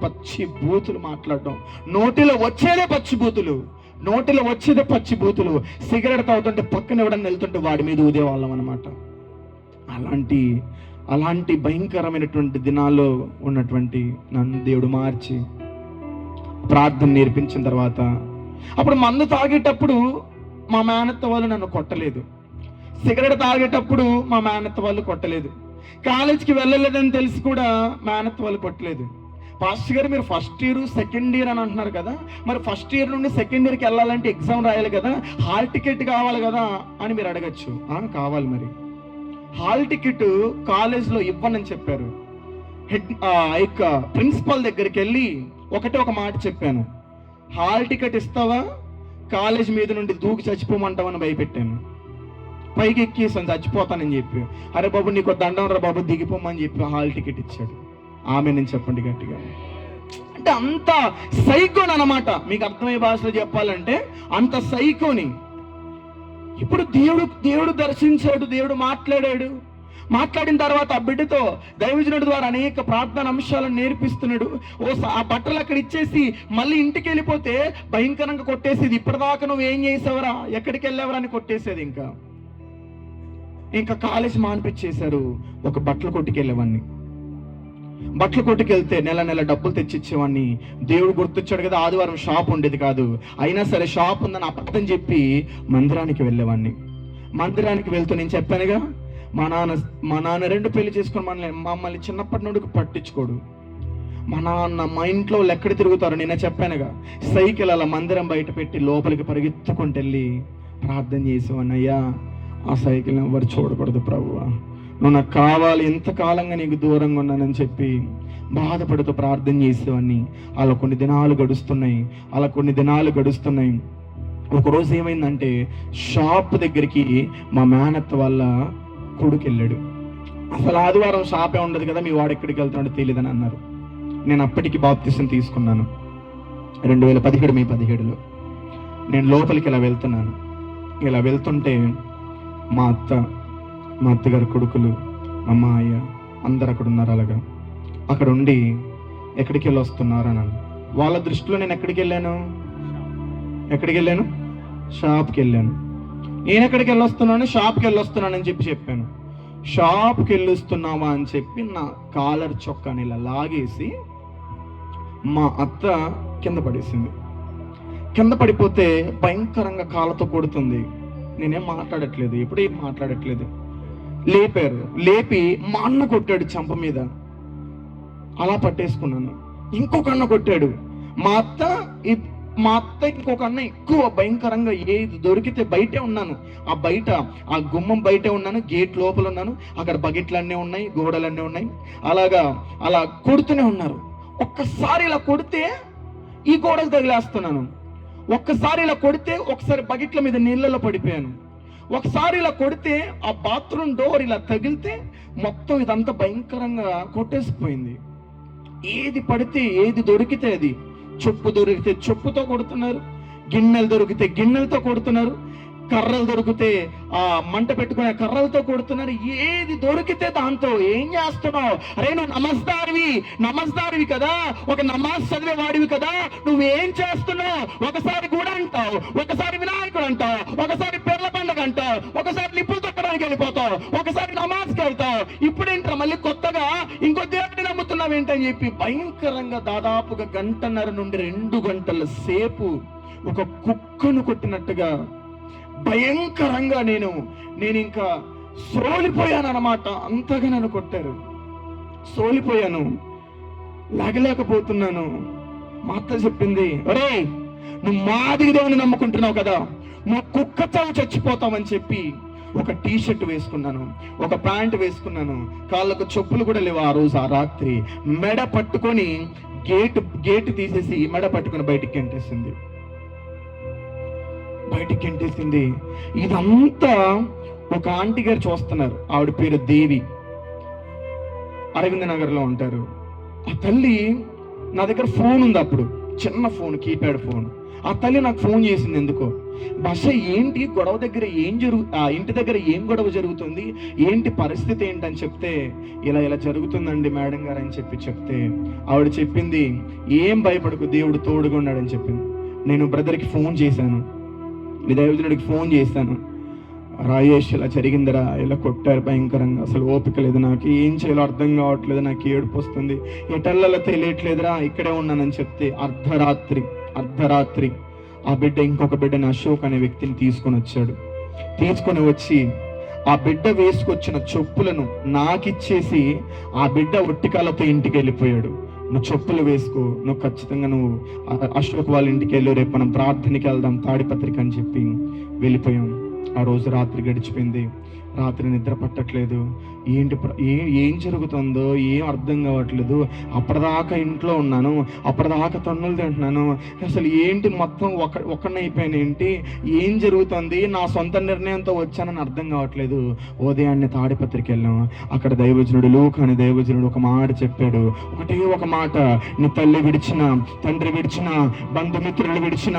పచ్చి బూతులు మాట్లాడటం, నోటిలో వచ్చేదే పచ్చి బూతులు. సిగరెట్ తాగుతుంటే పక్కన ఎవడన్నా వెళ్తుంటే వాడి మీద ఊదేవాళ్ళం అనమాట. అలాంటి భయంకరమైనటువంటి దినాల్లో ఉన్నటువంటి నన్ను దేవుడు మార్చి ప్రార్థన నేర్పించిన తర్వాత, అప్పుడు మందు తాగేటప్పుడు మా మేనత్త వాళ్ళు నన్ను కొట్టలేదు, సిగరెట్ తాగేటప్పుడు మా మేనత్త వాళ్ళు కొట్టలేదు, కాలేజీకి వెళ్ళలేదని తెలిసి కూడా మేనత్త వాళ్ళు కొట్టలేదు. పాస్టర్ గారు మీరు ఫస్ట్ ఇయర్ సెకండ్ ఇయర్ అని అంటున్నారు కదా, మరి ఫస్ట్ ఇయర్ నుండి సెకండ్ ఇయర్కి వెళ్ళాలంటే ఎగ్జామ్ రాయాలి కదా, హాల్ టికెట్ కావాలి కదా అని మీరు అడగచ్చు. కావాలి. మరి హాల్ టికెట్ కాలేజ్లో ఇవ్వనని చెప్పారు. ప్రిన్సిపల్ దగ్గరికి వెళ్ళి ఒక మాట చెప్పాను, హాల్ టికెట్ ఇస్తావా కాలేజ్ మీద నుండి దూకి చచ్చిపోమంటావని భయపెట్టాను. పైకి ఎక్కేసాను చచ్చిపోతానని చెప్పి. అరే బాబు నీకు దండం రా బాబు దిగిపోమని చెప్పి హాల్ టికెట్ ఇచ్చాడు. ఆమె నేను చెప్పండి గట్టిగా. అంటే అంత సైకోని అన్నమాట. మీకు అర్థమయ్యే భాషలో చెప్పాలంటే అంత సైకోని. ఇప్పుడు దేవుడు దర్శించాడు, దేవుడు మాట్లాడిన తర్వాత ఆ బిడ్డతో దైవజనుడి ద్వారా అనేక ప్రార్థన అంశాలను నేర్పిస్తున్నాడు. ఆ బట్టలు అక్కడ ఇచ్చేసి మళ్ళీ ఇంటికి వెళ్ళిపోతే భయంకరంగా కొట్టేసేది. ఇప్పటిదాకా నువ్వు ఏం చేసావరా, ఎక్కడికి వెళ్ళావరా అని కొట్టేసేది. ఇంకా కాలేజ్ మానిపించేశారు. ఒక బట్టల కొట్టుకి వెళ్ళేవాడిని. బట్టల కొట్టుకు వెళ్తే నెల డబ్బులు తెచ్చిచ్చేవాడిని. దేవుడు గుర్తొచ్చాడు కదా, ఆదివారం షాప్ ఉండేది కాదు, అయినా సరే షాప్ ఉందని అబద్ధం చెప్పి మందిరానికి వెళ్ళేవాడిని. మందిరానికి వెళ్తూ నేను చెప్పానుగా, మా నాన్న 2 పెళ్లి చేసుకుని మమ్మల్ని చిన్నప్పటి నుండి పట్టించుకోడు. మా నాన్న మా ఇంట్లో వాళ్ళు ఎక్కడ తిరుగుతారు, నేను చెప్పానుగా, సైకిల్ అలా మందిరం బయట పెట్టి లోపలికి పరిగెత్తుకుంటూ వెళ్ళి ప్రార్థన చేసేవాడిని. అయ్యా, ఆ సైకిల్ ఎవరు చూడకూడదు ప్రభువా, నువ్వు నాకు కావాలి, ఎంతకాలంగా నీకు దూరంగా ఉన్నానని చెప్పి బాధపడుతూ ప్రార్థన చేసేవాడిని. అలా కొన్ని దినాలు గడుస్తున్నాయి. ఒకరోజు ఏమైందంటే, షాప్ దగ్గరికి మా మేనత్త వాళ్ళ కొడుకు వెళ్ళాడు. అసలు ఆదివారం షాపే ఉండదు కదా, మీ వాడు ఎక్కడికి వెళ్తున్నాడో తెలియదని అన్నారు. నేను అప్పటికి బాప్తిసం తీసుకున్నాను 2017 మే 17లో. నేను లోపలికి ఇలా వెళ్తుంటే మా అత్తగారి కొడుకులు, మా మాయ అందరు అక్కడ ఉన్నారు. అలాగా అక్కడ ఉండి ఎక్కడికి వెళ్ళి వస్తున్నారు అని. వాళ్ళ దృష్టిలో నేను ఎక్కడికి వెళ్ళాను, షాప్కి వెళ్ళాను. నేను ఎక్కడికి వెళ్ళొస్తున్నాను, షాప్కి వెళ్ళొస్తున్నానని చెప్పాను. షాప్కి వెళ్ళొస్తున్నావా అని చెప్పి నా కాలర్ చొక్కాని ఇలా లాగేసి మా అత్త కింద పడేసింది. కింద పడిపోతే భయంకరంగా కాళ్ళతో కొడుతుంది. నేనేం మాట్లాడట్లేదు, ఎప్పుడేం మాట్లాడట్లేదు. లేపి మా అన్న కొట్టాడు చెంప మీద. అలా పట్టేసుకున్నాను. ఇంకొక అన్న కొట్టాడు. మా అత్త ఇంకొక అన్న ఎక్కువ భయంకరంగా. ఏది దొరికితే బయటే ఉన్నాను, ఆ గుమ్మం బయటే ఉన్నాను, గేట్ లోపల ఉన్నాను. అక్కడ బకెట్లన్నీ ఉన్నాయి, గోడలన్నీ ఉన్నాయి. అలా కొడుతూనే ఉన్నారు. ఒక్కసారి ఇలా కొడితే ఈ గోడకు తగిలేస్తున్నాను. ఒక్కసారి ఇలా కొడితే ఒకసారి బకెట్ల మీద నీళ్ళలో పడిపోయాను. ఒకసారి ఇలా కొడితే ఆ బాత్రూమ్ డోర్ ఇలా తగిలితే మొత్తం ఇదంతా భయంకరంగా కొట్టేసిపోయింది. ఏది పడితే ఏది దొరికితే అది, చెప్పు దొరికితే చెప్పుతో కొడుతున్నారు, గిన్నెలు దొరికితే గిన్నెలతో కొడుతున్నారు, కర్రలు దొరికితే ఆ మంట పెట్టుకునే కర్రలతో కొడుతున్నారు. ఏది దొరికితే దాంతో. ఏం చేస్తున్నావు? అరే, నువ్వు నమస్దారివి కదా, ఒక నమాజ్ చదివే వాడివి కదా, నువ్వేం చేస్తున్నావు? ఒకసారి కూడా అంటావు, ఒకసారి వినాయకుడు అంటావు, ఒకసారి పిర్ల పండుగ అంటావు, ఒకసారి నిప్పులు తొక్కడానికి వెళ్ళిపోతావు, ఒకసారి నమాజ్కి వెళ్తావు. ఇప్పుడేంట్రా మళ్ళీ కొత్తగా ఇంకో దేవుడిని నమ్ముతున్నావు ఏంటని చెప్పి భయంకరంగా దాదాపుగా 1.5 నుండి 2 గంటల సేపు ఒక కుక్కను కొట్టినట్టుగా భయంకరంగా నేను ఇంకా సోలిపోయాను అన్నమాట. అంతగా నన్ను కొట్టారు. సోలిపోయాను, లాగలేకపోతున్నాను. మా అత్త చెప్పింది, ఒరే, నువ్వు మాదిరి దేవుని నమ్ముకుంటున్నావు కదా, నువ్వు కుక్క చావు చచ్చిపోతావని చెప్పి ఒక టీషర్ట్ వేసుకున్నాను, ఒక ప్యాంట్ వేసుకున్నాను, కాళ్ళకు చెప్పులు కూడా లేవు. ఆ రాత్రి మెడ పట్టుకొని గేటు తీసేసి మెడ పట్టుకొని బయటికి గెంటేసింది. ఇదంతా ఒక ఆంటీ గారు చూస్తున్నారు. ఆవిడ పేరు దేవి, అరవింద నగర్లో ఉంటారు. ఆ తల్లి, నా దగ్గర ఫోన్ ఉంది అప్పుడు, చిన్న ఫోన్, కీప్యాడ్ ఫోన్. ఆ తల్లి నాకు ఫోన్ చేసింది. ఎందుకో, బస ఏంటి గొడవ దగ్గర ఇంటి దగ్గర ఏం గొడవ జరుగుతుంది, ఏంటి పరిస్థితి ఏంటని చెప్తే, ఇలా జరుగుతుందండి మేడం గారు అని చెప్తే ఆవిడ చెప్పింది, ఏం భయపడకు, దేవుడు తోడుగా ఉన్నాడని చెప్పింది. నేను బ్రదర్కి ఫోన్ చేశాను, దైవజనుడికి ఫోన్ చేశాను. రాయేష్, ఇలా జరిగిందిరా, ఇలా కొట్టారు భయంకరంగా, అసలు ఓపిక లేదు, నాకు ఏం చేయాలో అర్థం కావట్లేదు, నాకు ఏడుపు వస్తుంది, ఎటల్లలో తెలియట్లేదురా, ఇక్కడే ఉన్నానని చెప్తే అర్ధరాత్రి ఆ బిడ్డ ఇంకొక బిడ్డని, అశోక్ అనే వ్యక్తిని తీసుకొని వచ్చి ఆ బిడ్డ వేసుకొచ్చిన చెప్పులను నాకిచ్చేసి ఆ బిడ్డ ఒట్టికాలతో ఇంటికి వెళ్ళిపోయాడు. నువ్వు చెప్పులు వేసుకో, నువ్వు ఖచ్చితంగా నువ్వు అశోక్ వాళ్ళ ఇంటికి వెళ్ళు, రేపు మనం ప్రార్థనకి వెళ్దాం, తాడిపత్రిక అని చెప్పి వెళ్ళిపోయాం. ఆ రోజు రాత్రి గడిచిపోయింది. రాత్రి నిద్ర పట్టట్లేదు, ఏం జరుగుతుందో ఏం అర్థం కావట్లేదు. అప్పటిదాకా ఇంట్లో ఉన్నాను, అప్పటిదాకా తన్నులు తింటున్నాను, అసలు ఏంటి మొత్తం ఒక్కనైపోయాను, ఏంటి ఏం జరుగుతుంది, నా సొంత నిర్ణయంతో వచ్చానని అర్థం కావట్లేదు. ఉదయాన్నే తాడిపత్రికి వెళ్ళాం. అక్కడ దైవజనుడు లూకా అనే దైవజనుడు ఒక మాట చెప్పాడు, ఒకటే ఒక మాట: నీ తల్లి విడిచిన, తండ్రి విడిచిన, బంధుమిత్రులు విడిచిన,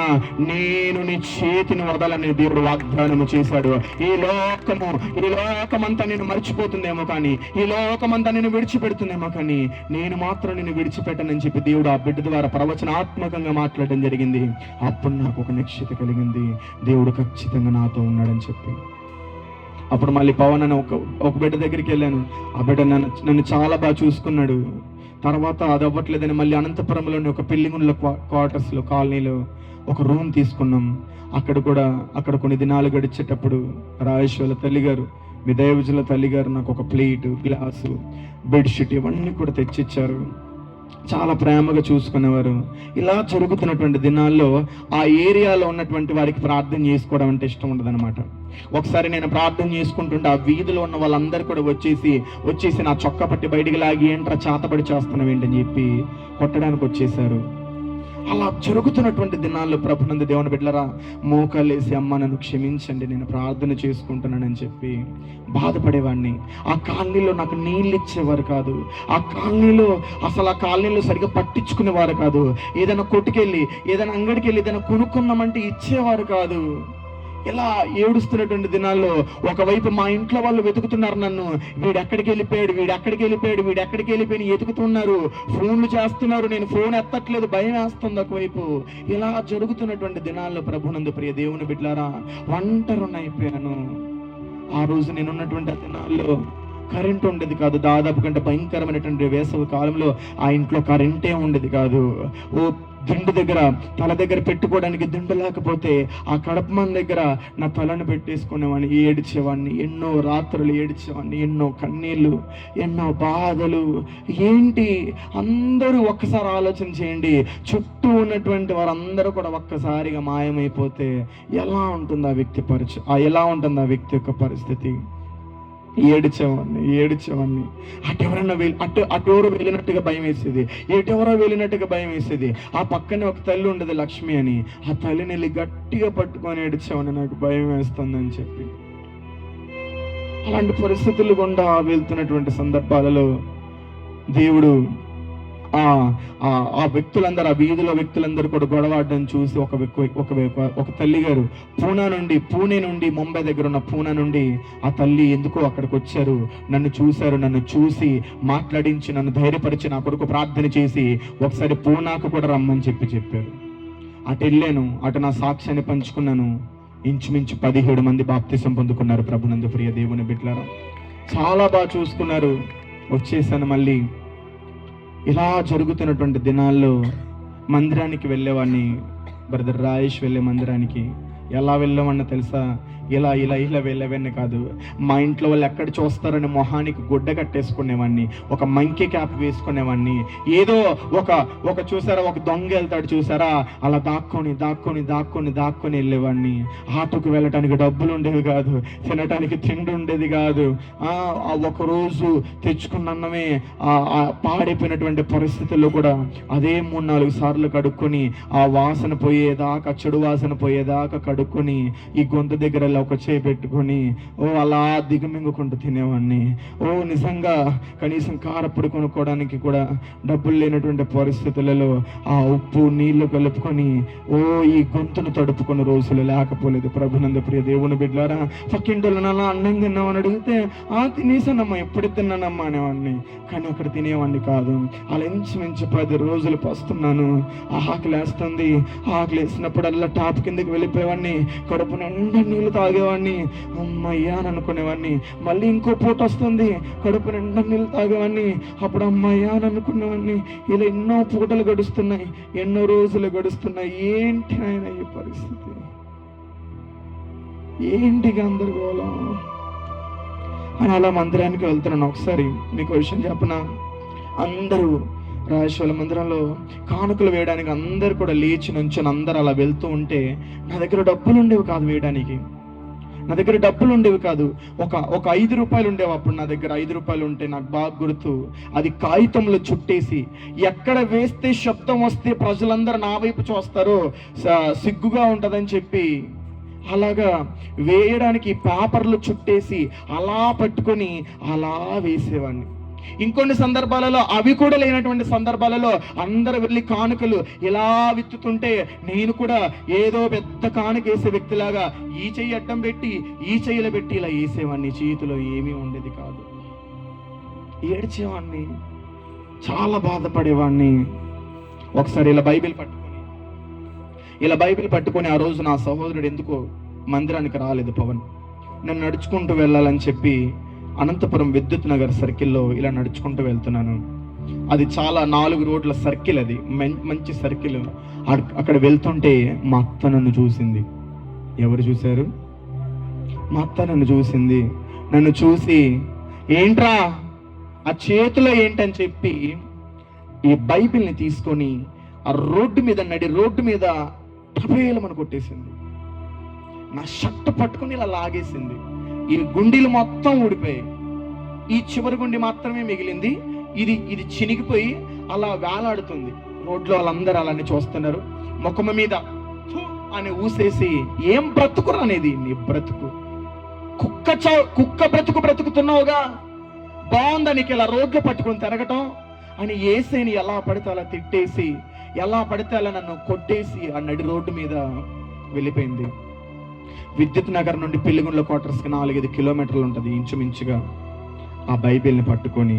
నేను నీ చేతిని వదలని దేవుడు వాగ్దానము చేశాడు. ఈ లోకమంతా నేను మర్చిపోతుందేమో కానీ, ఈ లోకమంతా నేను విడిచిపెడుతుందేమో కానీ, నేను మాత్రం నేను విడిచిపెట్టనని చెప్పి దేవుడు ఆ బిడ్డ ద్వారా ప్రవచనాత్మకంగా మాట్లాడడం జరిగింది. అప్పుడు నాకు ఒక నిశ్చిత కలిగింది, దేవుడు ఖచ్చితంగా నాతో ఉన్నాడని చెప్పి. అప్పుడు మళ్ళీ పవన్ అని ఒక బిడ్డ దగ్గరికి వెళ్ళాను. ఆ బిడ్డ నన్ను చాలా బాగా చూసుకున్నాడు. తర్వాత అది అవ్వట్లేదని మళ్ళీ అనంతపురంలోని ఒక పెళ్లిగుండ్ల క్వార్టర్స్లో, కాలనీలో ఒక రూమ్ తీసుకున్నాం. అక్కడ కొన్ని దినాలు గడిచేటప్పుడు రాజేశ్వర తల్లిగారు, మీ దైవజనుల తల్లిగారు నాకు ఒక ప్లేటు, గ్లాసు, బెడ్షీట్ ఇవన్నీ కూడా తెచ్చిచ్చారు. చాలా ప్రేమగా చూసుకునేవారు. ఇలా జరుగుతున్నటువంటి దినాల్లో ఆ ఏరియాలో ఉన్నటువంటి వారికి ప్రార్థన చేసుకోవడం అంటే ఇష్టం ఉండదన్నమాట. ఒకసారి నేను ప్రార్థన చేసుకుంటుంటే ఆ వీధిలో ఉన్న వాళ్ళందరూ కూడా వచ్చేసి నా చొక్కా పట్టి బయటికి లాగి, ఏంట్రా చాతపడి చేస్తున్నావు ఏంటని చెప్పి కొట్టడానికి వచ్చేసారు. అలా జరుగుతున్నటువంటి దినాల్లో ప్రభునందు దేవుని బిడ్డలారా, మోకాలేసి అమ్మ నన్ను క్షమించండి, నేను ప్రార్థన చేసుకుంటున్నానని చెప్పి బాధపడేవాడిని. ఆ కాలనీలో నాకు నీళ్ళు ఇచ్చేవారు కాదు. ఆ కాలనీలో సరిగ్గా పట్టించుకునేవారు కాదు. ఏదైనా కొట్టుకెళ్ళి, ఏదైనా అంగడికి వెళ్ళి ఏదైనా కొనుక్కుందామంటే ఇచ్చేవారు కాదు. ఇలా ఏడుస్తున్నటువంటి దినాల్లో ఒకవైపు మా ఇంట్లో వాళ్ళు వెతుకుతున్నారు నన్ను, వీడెక్కడికి వెళ్ళిపోయాడు ఎతుకుతున్నారు, ఫోన్లు చేస్తున్నారు, నేను ఫోన్ ఎత్తట్లేదు, భయం వేస్తుంది ఒకవైపు. ఇలా జరుగుతున్నటువంటి దినాల్లో ప్రభునందు ప్రియ దేవుని బిడ్డలారా, ఒంటరినైపోయాను. ఆ రోజు నేనున్నటువంటి ఆ దినాల్లో కరెంట్ ఉండేది కాదు. దాదాపు కంటే భయంకరమైనటువంటి వేసవి కాలంలో ఆ ఇంట్లో కరెంటే ఉండేది కాదు. దిండు దగ్గర, తల దగ్గర పెట్టుకోవడానికి దిండు లేకపోతే ఆ కడపమన్ దగ్గర నా తలను పెట్టేసుకునేవాడిని, ఏడ్చేవాడిని. ఎన్నో రాత్రులు ఏడ్చేవాడిని, ఎన్నో కన్నీళ్ళు, ఎన్నో బాధలు. ఏంటి, అందరూ ఒక్కసారి ఆలోచన చేయండి, చుట్టూ ఉన్నటువంటి వారందరూ కూడా ఒక్కసారిగా మాయమైపోతే ఎలా ఉంటుంది ఎలా ఉంటుంది ఆ వ్యక్తి యొక్క పరిస్థితి? ఏడ్చేవాడిని. అటెవరో వెళ్ళినట్టుగా భయం వేసేది, ఎటెవరో వెళ్ళినట్టుగా భయం వేసేది. ఆ పక్కనే ఒక తల్లి ఉండదు, లక్ష్మి అని. ఆ తల్లిని వెళ్ళి గట్టిగా పట్టుకొని ఏడ్చేవాడిని, నాకు భయం వేస్తుందని చెప్పి. అలాంటి పరిస్థితులు గుండా వెళ్తున్నటువంటి సందర్భాలలో దేవుడు ఆ వ్యక్తులందరూ, ఆ వీధిలో వ్యక్తులందరూ కూడా గొడవాడడం చూసి ఒక తల్లి గారు పూణే నుండి ముంబై దగ్గర ఉన్న పూణే నుండి ఆ తల్లి ఎందుకో అక్కడికి వచ్చారు. నన్ను చూశారు, నన్ను చూసి మాట్లాడించి, నన్ను ధైర్యపరిచి, నా కొరకు ప్రార్థన చేసి ఒకసారి పూనాకు కూడా రమ్మని చెప్పారు. అటు వెళ్ళాను, అటు నా సాక్ష్యాన్ని పంచుకున్నాను. ఇంచుమించు 17 మంది బాప్తిసం పొందుకున్నారు ప్రభునందు ప్రియ దేవుని బిడ్డలారా. చాలా బాగా చూసుకున్నారు. వచ్చేసాను మళ్ళీ. ఇలా జరుగుతున్నటువంటి దినాల్లో మందిరానికి వెళ్ళేవాడిని. బ్రదర్ రాజేష్ వెళ్ళే మందిరానికి ఎలా వెళ్ళామన్నా తెలుసా? ఇలా వెళ్ళేవాడిని కాదు. మా ఇంట్లో వాళ్ళు ఎక్కడ చూస్తారని మొహానికి గుడ్డ కట్టేసుకునేవాడిని, ఒక మంకీ క్యాప్ వేసుకునేవాడిని. ఏదో ఒక చూసారా, ఒక దొంగ వెళ్తాడు చూసారా, అలా దాక్కొని వెళ్ళేవాడిని. ఆటోకు వెళ్ళటానికి డబ్బులు ఉండేవి కాదు, తినటానికి తిండి ఉండేది కాదు. ఒకరోజు తెచ్చుకున్న అన్నమే పాడైపోయినటువంటి పరిస్థితుల్లో కూడా అదే 3-4 సార్లు కడుక్కొని, ఆ వాసన పోయేదాకా, చెడు వాసన పోయేదాకా కడుక్కొని, ఈ గొంతు దగ్గర ఒక చేయి పెట్టుకొని అలా దిగమింగుకుంటూ తినేవాడిని. నిజంగా కనీసం కారప్పుడు కొనుక్కోవడానికి కూడా డబ్బులు లేనటువంటి పరిస్థితులలో ఆ ఉప్పు నీళ్లు కలుపుకొని ఈ గొంతును తడుపుకున్న రోజులు లేకపోలేదు ప్రభునందు ప్రియ దేవుని బిడ్డలారా. పక్కింటోళ్ళు అలా అన్నం తిన్నామని అడిగితే తినేసానమ్మా, ఎప్పుడు తిన్నానమ్మా అనేవాడిని. కానీ అక్కడ తినేవాడిని కాదు. అలా ఇంచుమించు 10 రోజులు పస్తున్నాను. ఆకలి వేస్తుంది. ఆకలి వేసినప్పుడల్లా టాప్ కిందకి వెళ్ళిపోయేవాడిని, కడుపు నిండా నీళ్ళు తాగేవాడిని, అమ్మయ్యా అని అనుకునేవాడిని. మళ్ళీ ఇంకో పూట వస్తుంది, కడుపు నిండా నీళ్ళు తాగేవాడిని, అప్పుడు అమ్మయ్యా అని అనుకునేవాడిని. ఇలా ఎన్నో పూటలు గడుస్తున్నాయి, ఎన్నో రోజులు గడుస్తున్నాయి. ఏంటి ఆయన ఈ పరిస్థితి? ఏంటి గందరగోళం అని అలా మందిరానికి వెళ్తున్నాను. ఒకసారి మీకు విషయం చెప్పనా, అందరూ రాజేశ్వర మందిరంలో కానుకలు వేయడానికి అందరు కూడా లేచి నుంచొని అందరు అలా వెళ్తూ ఉంటే నా దగ్గర డబ్బులు ఉండేవి కాదు వేయడానికి. నా దగ్గర డబ్బులు ఉండేవి కాదు. ఒక 5 రూపాయలు ఉండేవి అప్పుడు నా దగ్గర. 5 రూపాయలు ఉంటే నాకు బాగా గుర్తు, అది కాగితంలో చుట్టేసి, ఎక్కడ వేస్తే శబ్దం వస్తే ప్రజలందరూ నా వైపు చూస్తారో సిగ్గుగా ఉంటుందని చెప్పి అలాగా వేయడానికి పేపర్లు చుట్టేసి అలా పట్టుకొని అలా వేసేవాడిని. ఇంకొన్ని సందర్భాలలో అవి కూడా లేనటువంటి సందర్భాలలో అందరూ వెళ్ళి కానుకలు ఇలా విత్తుతుంటే నేను కూడా ఏదో పెద్ద కానుక వేసే వ్యక్తిలాగా ఈ చెయ్యి అడ్డం పెట్టి ఈ చెయ్యిలో పెట్టి ఇలా వేసేవాడిని. చేతిలో ఏమీ ఉండేది కాదు. ఏడ్చేవాడిని, చాలా బాధపడేవాడిని. ఒకసారి ఇలా బైబిల్ పట్టుకొని ఆ రోజు నా సహోదరుడు ఎందుకో మందిరానికి రాలేదు పవన్. నేను నడుచుకుంటూ వెళ్ళాలని చెప్పి అనంతపురం విద్యుత్ నగర్ సర్కిల్లో ఇలా నడుచుకుంటూ వెళ్తున్నాను. అది చాలా 4 రోడ్ల సర్కిల్, అది మంచి సర్కిల్. అక్కడ వెళ్తుంటే మా అత్త నన్ను చూసింది. ఎవరు చూశారు? మా అత్త నన్ను చూసింది. నన్ను చూసి ఏంట్రా ఆ చేతిలో ఏంటని చెప్పి ఈ బైబిల్ని తీసుకొని ఆ నడి రోడ్డు మీద టపేలమని కొట్టేసింది. నా షర్ట్ పట్టుకొని ఇలా లాగేసింది. ఈ గుండీలు మొత్తం ఊడిపోయాయి. ఈ చివరి గుండి మాత్రమే మిగిలింది. ఇది చినిగిపోయి అలా వేలాడుతుంది. రోడ్లో వాళ్ళందరూ అలానే చూస్తున్నారు. ముఖం మీద అని ఊసేసి, ఏం బ్రతుకురా అనేది, నీ బ్రతుకు కుక్క బ్రతుకుతున్నావుగా, బాగుందా నీకు ఇలా రోడ్లు పట్టుకొని తిరగటం అని యేసేని ఎలా పడితే అలా తిట్టేసి, ఎలా పడితే అలా నన్ను కొట్టేసి ఆ నడి రోడ్డు మీద వెళ్ళిపోయింది. విద్యుత్ నగర్ నుండి పిల్లిగుండ్ల క్వార్టర్స్కి 4-5 కిలోమీటర్లు ఉంటుంది ఇంచుమించుగా. ఆ బైబిల్ని పట్టుకొని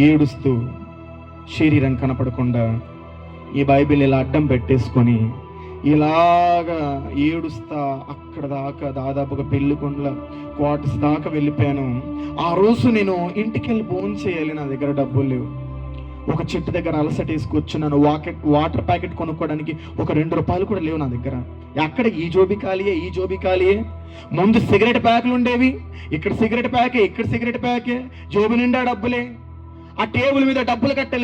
ఏడుస్తూ, శరీరం కనపడకుండా ఈ బైబిల్ని ఇలా అడ్డం పెట్టేసుకొని ఇలాగా ఏడుస్తా అక్కడ దాకా దాదాపుగా పిల్లిగుండ్ల క్వార్టర్స్ దాకా వెళ్ళిపోయాను. ఆ రోజు నేను ఇంటికి వెళ్ళి భోజనం చేయాలి, నా దగ్గర డబ్బులు లేవు. ఒక చెట్టు దగ్గర అలసట వేసి కూర్చున్నాను. వాటర్ ప్యాకెట్ కొనుక్కోవడానికి ఒక 2 రూపాయలు కూడా లేవు నా దగ్గర. అక్కడ ఈ జోబీ ఖాళీయే. ముందు సిగరెట్ ప్యాకులు ఉండేవి, ఇక్కడ సిగరెట్ ప్యాకే, జోబు నిండా డబ్బులే. ఆ టేబుల్ మీద డబ్బులు కట్టే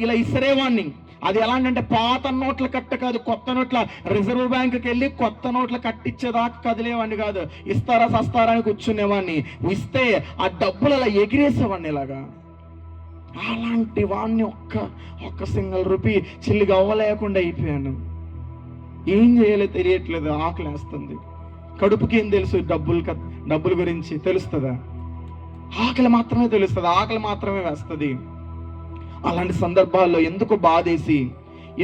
ఇలా ఇసిరేవాడిని. అది ఎలాంటి పాత నోట్ల కట్ట కాదు, కొత్త నోట్ల. రిజర్వ్ బ్యాంకుకి వెళ్ళి కొత్త నోట్ల కట్టించేదాకా కదిలేవాడిని కాదు. ఇస్తారా సస్తారా అని కూర్చునేవాడిని. ఇస్తే ఆ డబ్బులు అలా ఎగిరేసేవాడిని ఇలాగా. అలాంటి వాడిని ఒక్క సింగిల్ రూపీ చిల్లిగా అవ్వలేకుండా అయిపోయాను. ఏం చేయాలో తెలియట్లేదు, ఆకలి వేస్తుంది. కడుపుకి ఏం తెలుసు డబ్బుల గురించి తెలుస్తుందా? ఆకలి మాత్రమే తెలుస్తుంది, ఆకలి మాత్రమే వేస్తుంది. అలాంటి సందర్భాల్లో ఎందుకో బాధేసి,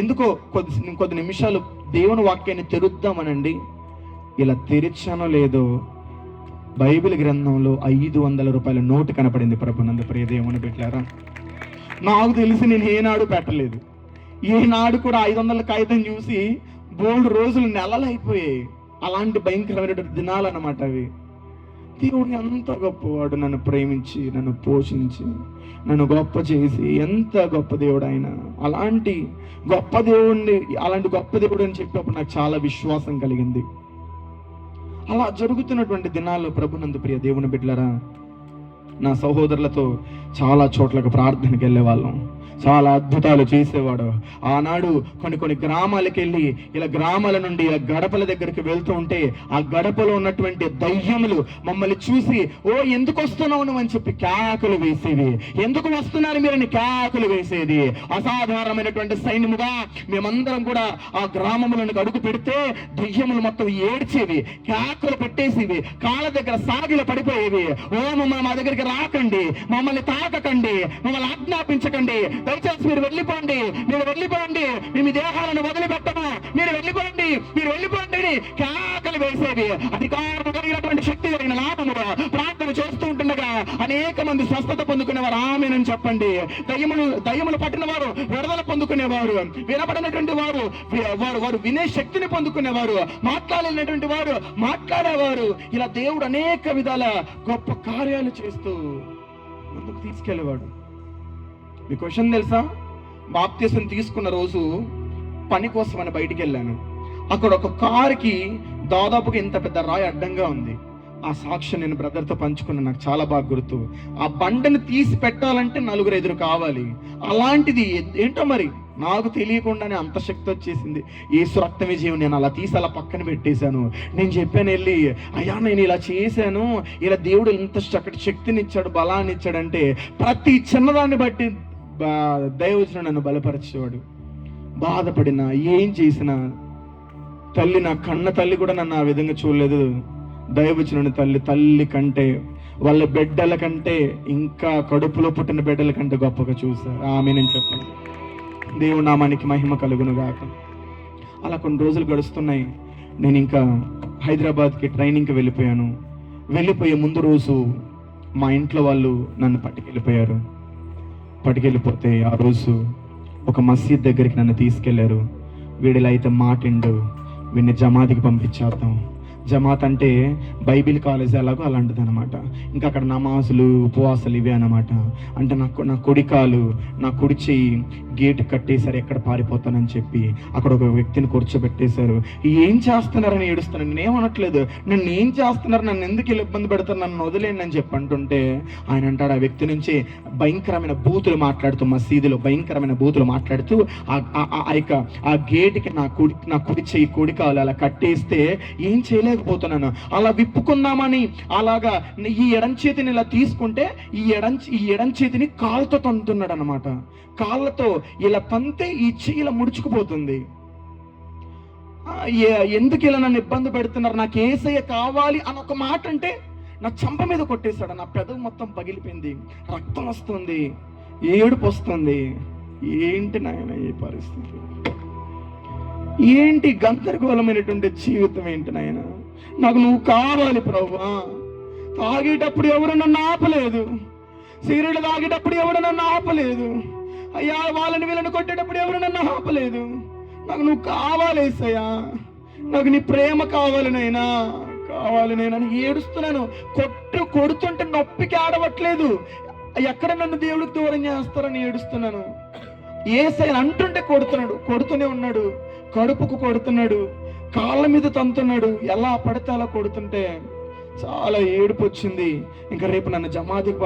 ఎందుకో కొద్ది నిమిషాలు దేవుని వాక్యాన్ని తెరుద్దామనండి. ఇలా తెరిచానో లేదో బైబిల్ గ్రంథంలో 500 రూపాయల నోటు కనపడింది. ప్రభునందు ప్రియ దేవుని బిడ్డలారా, నాకు తెలిసి నేను ఏనాడు పెట్టలేదు. ఏనాడు కూడా 500 కాగితం చూసి బోల్డ్ రోజులు నెలలు అయిపోయాయి. అలాంటి భయంకరమైన దినాలు అన్నమాట అవి. దేవుడు ఎంత గొప్పవాడు, నన్ను ప్రేమించి, నన్ను పోషించి, నన్ను గొప్ప చేసి, ఎంత గొప్ప దేవుడు ఆయన. అలాంటి గొప్ప దేవుడు అని చెప్పినప్పుడు నాకు చాలా విశ్వాసం కలిగింది. అలా జరుగుతున్నటువంటి దినాల్లో ప్రభునందు ప్రియ దేవుని బిడ్డలారా, నా సహోదరులతో చాలా చోట్లకు ప్రార్థనకి వెళ్ళే వాళ్ళం. చాలా అద్భుతాలు చేసేవాడు. ఆనాడు కొన్ని గ్రామాలకు వెళ్ళి ఇలా గ్రామాల నుండి ఇలా గడపల దగ్గరికి వెళ్తూ ఉంటే ఆ గడపలో ఉన్నటువంటి దయ్యములు మమ్మల్ని చూసి, ఓ ఎందుకు వస్తున్నావు నువ్వు అని చెప్పి కేకలు వేసేది. ఎందుకు వస్తున్నారు మీరని కేకలు వేసేది. అసాధారణమైనటువంటి సైన్యముగా మేమందరం కూడా ఆ గ్రామములను అడుగు పెడితే దయ్యములు మొత్తం ఏడ్చేవి, కేకలు పెట్టేసేవి, కాళ్ళ దగ్గర సాగిలు పడిపోయేవి. ఓ మమ్మల్ని మా దగ్గరికి రాకండి, మమ్మల్ని తాకకండి, మమ్మల్ని ఆజ్ఞాపించకండి, దయచేసి మీరు వెళ్ళిపోండి, మేము దేహాలను వదిలిపెట్టము, మీరు వెళ్ళిపోండి అని కేకలు వేసేది. అధికారం కలిగినటువంటి శక్తి కలిగిన నామముగా ప్రార్థన చేస్తూ ఉంటుండగా అనేక మంది స్వస్థత పొందుకునేవారు. ఆమేనని చెప్పండి. దయ్యములు పట్టిన వారు విడుదల పొందుకునేవారు, వినపడినటువంటి వారు వినే శక్తిని పొందుకునేవారు, మాట్లాడలేనటువంటి వారు మాట్లాడేవారు. ఇలా దేవుడు అనేక విధాల గొప్ప కార్యాలు చేస్తూ ముందుకు తీసుకెళ్ళేవాడు. మీ క్వశ్చన్ తెలుసా? బాప్తిసం తీసుకున్న రోజు పని కోసం అని బయటికి వెళ్ళాను. అక్కడ ఒక కారుకి దాదాపుగా ఇంత పెద్ద రాయి అడ్డంగా ఉంది. ఆ సాక్ష్యం నేను బ్రదర్తో పంచుకున్నాను, నాకు చాలా బాగా గుర్తు. ఆ బండను తీసి పెట్టాలంటే 4-5 కావాలి. అలాంటిది ఏంటో మరి నాకు తెలియకుండానే అంత శక్తి వచ్చేసింది. యేసు రక్తమే జీవం. నేను అలా తీసి అలా పక్కన పెట్టేశాను. నేను చెప్పాను వెళ్ళి, అయ్యా నేను ఇలా చేశాను, ఇలా దేవుడు ఇంత చక్కటి శక్తిని ఇచ్చాడు, బలాన్ని ఇచ్చాడంటే ప్రతి చిన్నదాన్ని బట్టి దైవజనుడు నన్ను బలపరిచేవాడు. బాధపడినా ఏం చేసినా తల్లి, నా కన్న తల్లి కూడా నన్ను ఆ విధంగా చూడలేదు. దైవజనుని తల్లి కంటే, వాళ్ళ బిడ్డల కంటే, ఇంకా కడుపులో పుట్టిన బిడ్డల కంటే గొప్పగా చూశారు. ఆమె నేను చెప్పాను. దేవుడు నామానికి మహిమ కలుగును గాక. అలా కొన్ని రోజులు గడుస్తున్నాయి. నేను ఇంకా హైదరాబాద్కి ట్రైనింగ్కి వెళ్ళిపోయాను. వెళ్ళిపోయే ముందు రోజు మా ఇంట్లో వాళ్ళు నన్ను పట్టుకెళ్ళిపోతే ఆ రోజు ఒక మసీద్ దగ్గరికి నన్ను తీసుకెళ్లారు. వీడిలా అయితే మాటిండు, వీడిని జమాత్కి పంపించేద్దాం. జమాత్ అంటే బైబిల్ కాలేజ్ ఎలాగో అలాంటిది అనమాట. ఇంకా అక్కడ నమాజులు, ఉపవాసాలు ఇవే అనమాట. అంటే నా కుడికాలు, నా కుడి చెయ్యి గేట్ కట్టేశారు, ఎక్కడ పారిపోతానని చెప్పి అక్కడ ఒక వ్యక్తిని కూర్చోబెట్టేశారు. ఏం చేస్తున్నారని ఏడుస్తాను. నేనేమనట్లేదు, నన్ను ఏం చేస్తున్నారు, నన్ను ఎందుకు ఇలా ఇబ్బంది పెడతారు, నన్ను వదిలేండి అని చెప్పి అంటుంటే ఆయన అంటాడు, ఆ వ్యక్తి నుంచి భయంకరమైన బూతులు మాట్లాడుతూ, మసీదులో భయంకరమైన బూతులు మాట్లాడుతూ ఆ గేట్కి నా కుడి చెయ్యి, కుడికాలు అలా కట్టేస్తే ఏం చేయలేకపోతున్నాను. అలా విప్పుకుందామని అలాగా ఈ ఎడం చేతిని ఇలా తీసుకుంటే ఈ ఎడం చేతిని కాలుతో తంతున్నాడు అనమాట. కాళ్ళతో ఇలా తంతే ఈ చెయ్యి ఇలా ముడుచుకుపోతుంది. ఎందుకు ఇలా నన్ను ఇబ్బంది పెడుతున్నారు, నాకు యేసయ్య కావాలి అని ఒక మాట అంటే నా చంప మీద కొట్టేశాడు. నా పెదవి మొత్తం పగిలిపోయింది, రక్తం వస్తుంది, ఏడుపు వస్తుంది. ఏంటి నాయన ఈ పరిస్థితి, ఏంటి గందరగోళమైనటువంటి జీవితం ఏంటి నాయన, నాకు నువ్వు కావాలి ప్రభువా. తాగేటప్పుడు ఎవరు నన్ను ఆపలేదు, సిగరెట్ తాగేటప్పుడు ఎవరు నన్ను ఆపలేదు, అయ్యా వాళ్ళని వీళ్ళని కొట్టేటప్పుడు ఎవరు నన్ను ఆపలేదు. నాకు నువ్వు కావాలి యేసయ్యా, నాకు నీ ప్రేమ కావాలి నైనా, కావాలి నైనా అని ఏడుస్తున్నాను. కొడుతుంటే నొప్పికి ఆడవట్లేదు, ఎక్కడ నన్ను దేవుడికి దూరం చేస్తారని ఏడుస్తున్నాను. యేసయ్య అంటుంటే కొడుతూనే ఉన్నాడు, కడుపుకు కొడుతున్నాడు, కాళ్ళ మీద తంతున్నాడు, ఎలా పడితే అలా కొడుతుంటే చాలా ఏడుపు వచ్చింది. ఇంకా రేపు నన్ను జమాతికి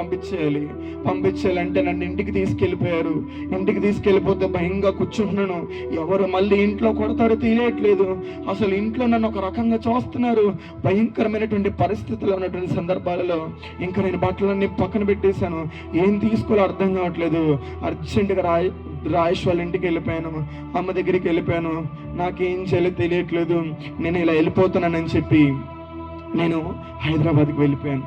పంపించేయాలంటే నన్ను ఇంటికి తీసుకెళ్ళిపోయారు. ఇంటికి తీసుకెళ్ళిపోతే భయంగా కూర్చుంటున్నాను. ఎవరు మళ్ళీ ఇంట్లో కొడతారో తెలియట్లేదు. అసలు ఇంట్లో నన్ను ఒక రకంగా చూస్తున్నారు. భయంకరమైనటువంటి పరిస్థితుల్లో ఉన్నటువంటి సందర్భాలలో ఇంకా నేను బట్టలన్నీ పక్కన పెట్టేశాను. ఏం తీసుకోవాలో అర్థం కావట్లేదు. అర్జెంటుగా రాయేష్ వాళ్ళ ఇంటికి వెళ్ళిపోయాను, అమ్మ దగ్గరికి వెళ్ళిపోయాను. నాకేం చేయాలో తెలియట్లేదు, నేను ఇలా వెళ్ళిపోతున్నానని చెప్పి నేను హైదరాబాద్కి వెళ్ళిపోయాను.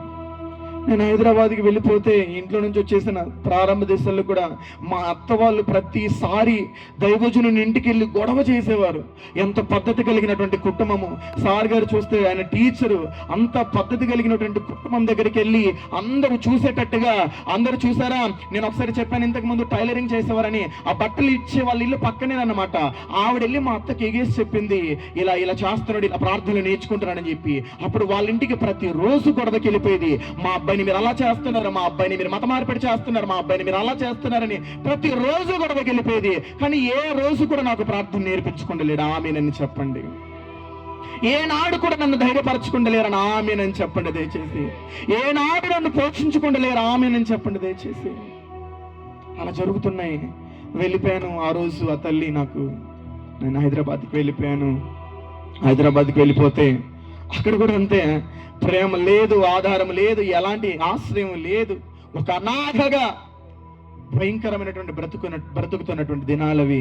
నేను హైదరాబాద్కి వెళ్ళిపోతే ఇంట్లో నుంచి వచ్చేసిన ప్రారంభ దశల్లో కూడా మా అత్త వాళ్ళు ప్రతిసారి దైవజనుని ఇంటికి వెళ్ళి గొడవ చేసేవారు. ఎంత పద్ధతి కలిగినటువంటి కుటుంబము. సార్ గారు చూస్తే ఆయన టీచరు, అంత పద్ధతి కలిగినటువంటి కుటుంబం దగ్గరికి వెళ్ళి అందరూ చూసేటట్టుగా, అందరూ చూసారా, నేను ఒకసారి చెప్పాను ఇంతకు ముందు టైలరింగ్ చేసేవారని, ఆ బట్టలు ఇచ్చే వాళ్ళ ఇల్లు పక్కనే అన్నమాట. ఆవిడ వెళ్ళి మా అత్తకి ఎగేసి చెప్పింది, ఇలా చేస్తున్నాడు, ఇలా ప్రార్థనలు నేర్చుకుంటున్నాడని చెప్పి. అప్పుడు వాళ్ళ ఇంటికి ప్రతిరోజు గొడవకి వెళ్ళిపోయేది. మా అబ్బాయిని మీరు అలా చేస్తున్నారు, మా అబ్బాయిని మీరు మత మార్పిడి చేస్తున్నారు, మా అబ్బాయిని మీరు అలా చేస్తున్నారని ప్రతిరోజు గొడవకి వెళ్ళిపోయేది. కానీ ఏ రోజు కూడా నాకు ప్రార్థన నేర్పించుకుంటలేడు. ఆమేనని చెప్పండి. ఏనాడు కూడా నన్ను ధైర్యపరచుకుంటలేరని ఆమేనని చెప్పండి దయచేసి. ఏనాడు నన్ను పోషించుకుంటలేరు, ఆమేనని చెప్పండి దయచేసి. అలా జరుగుతున్నాయి. వెళ్ళిపోయాను ఆ రోజు. ఆ తల్లి నేను హైదరాబాద్కి వెళ్ళిపోయాను. హైదరాబాద్కి వెళ్ళిపోతే అక్కడ కూడా అంతే, ప్రేమ లేదు, ఆధారం లేదు, ఎలాంటి ఆశ్రయం లేదు. ఒక అనాథగా భయంకరమైనటువంటి బ్రతుకుతున్నటువంటి దినాలవి.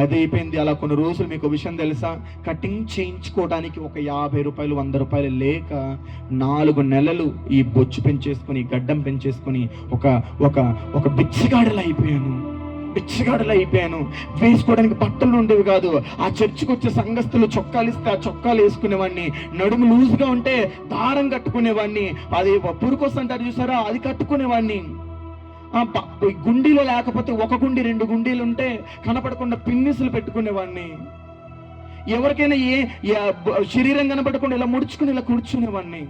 అది అయిపోయింది. అలా కొన్ని రోజులు మీకు విషయం తెలుసా, కటింగ్ చేయించుకోవడానికి ఒక 50 రూపాయలు 100 రూపాయలు లేక 4 నెలలు ఈ బొచ్చు పెంచేసుకొని, గడ్డం పెంచేసుకొని ఒక బిచ్చగాడలా అయిపోయాను. వేసుకోవడానికి బట్టలు ఉండేవి కాదు. ఆ చర్చికి వచ్చే సంఘస్థులు చొక్కాలు ఇస్తే ఆ చొక్కాలు వేసుకునేవాడిని. నడుము లూజ్గా ఉంటే దారం కట్టుకునేవాడిని. అది పురుకొస్ అంటారు చూసారా, అది కట్టుకునేవాడిని. గుండీలో లేకపోతే 1 గుండి 2 గుండీలు ఉంటే కనపడకుండా పిన్నిసులు పెట్టుకునేవాడిని. ఎవరికైనా శరీరం కనపడకుండా ఇలా ముడుచుకుని ఇలా కూర్చునేవాడిని.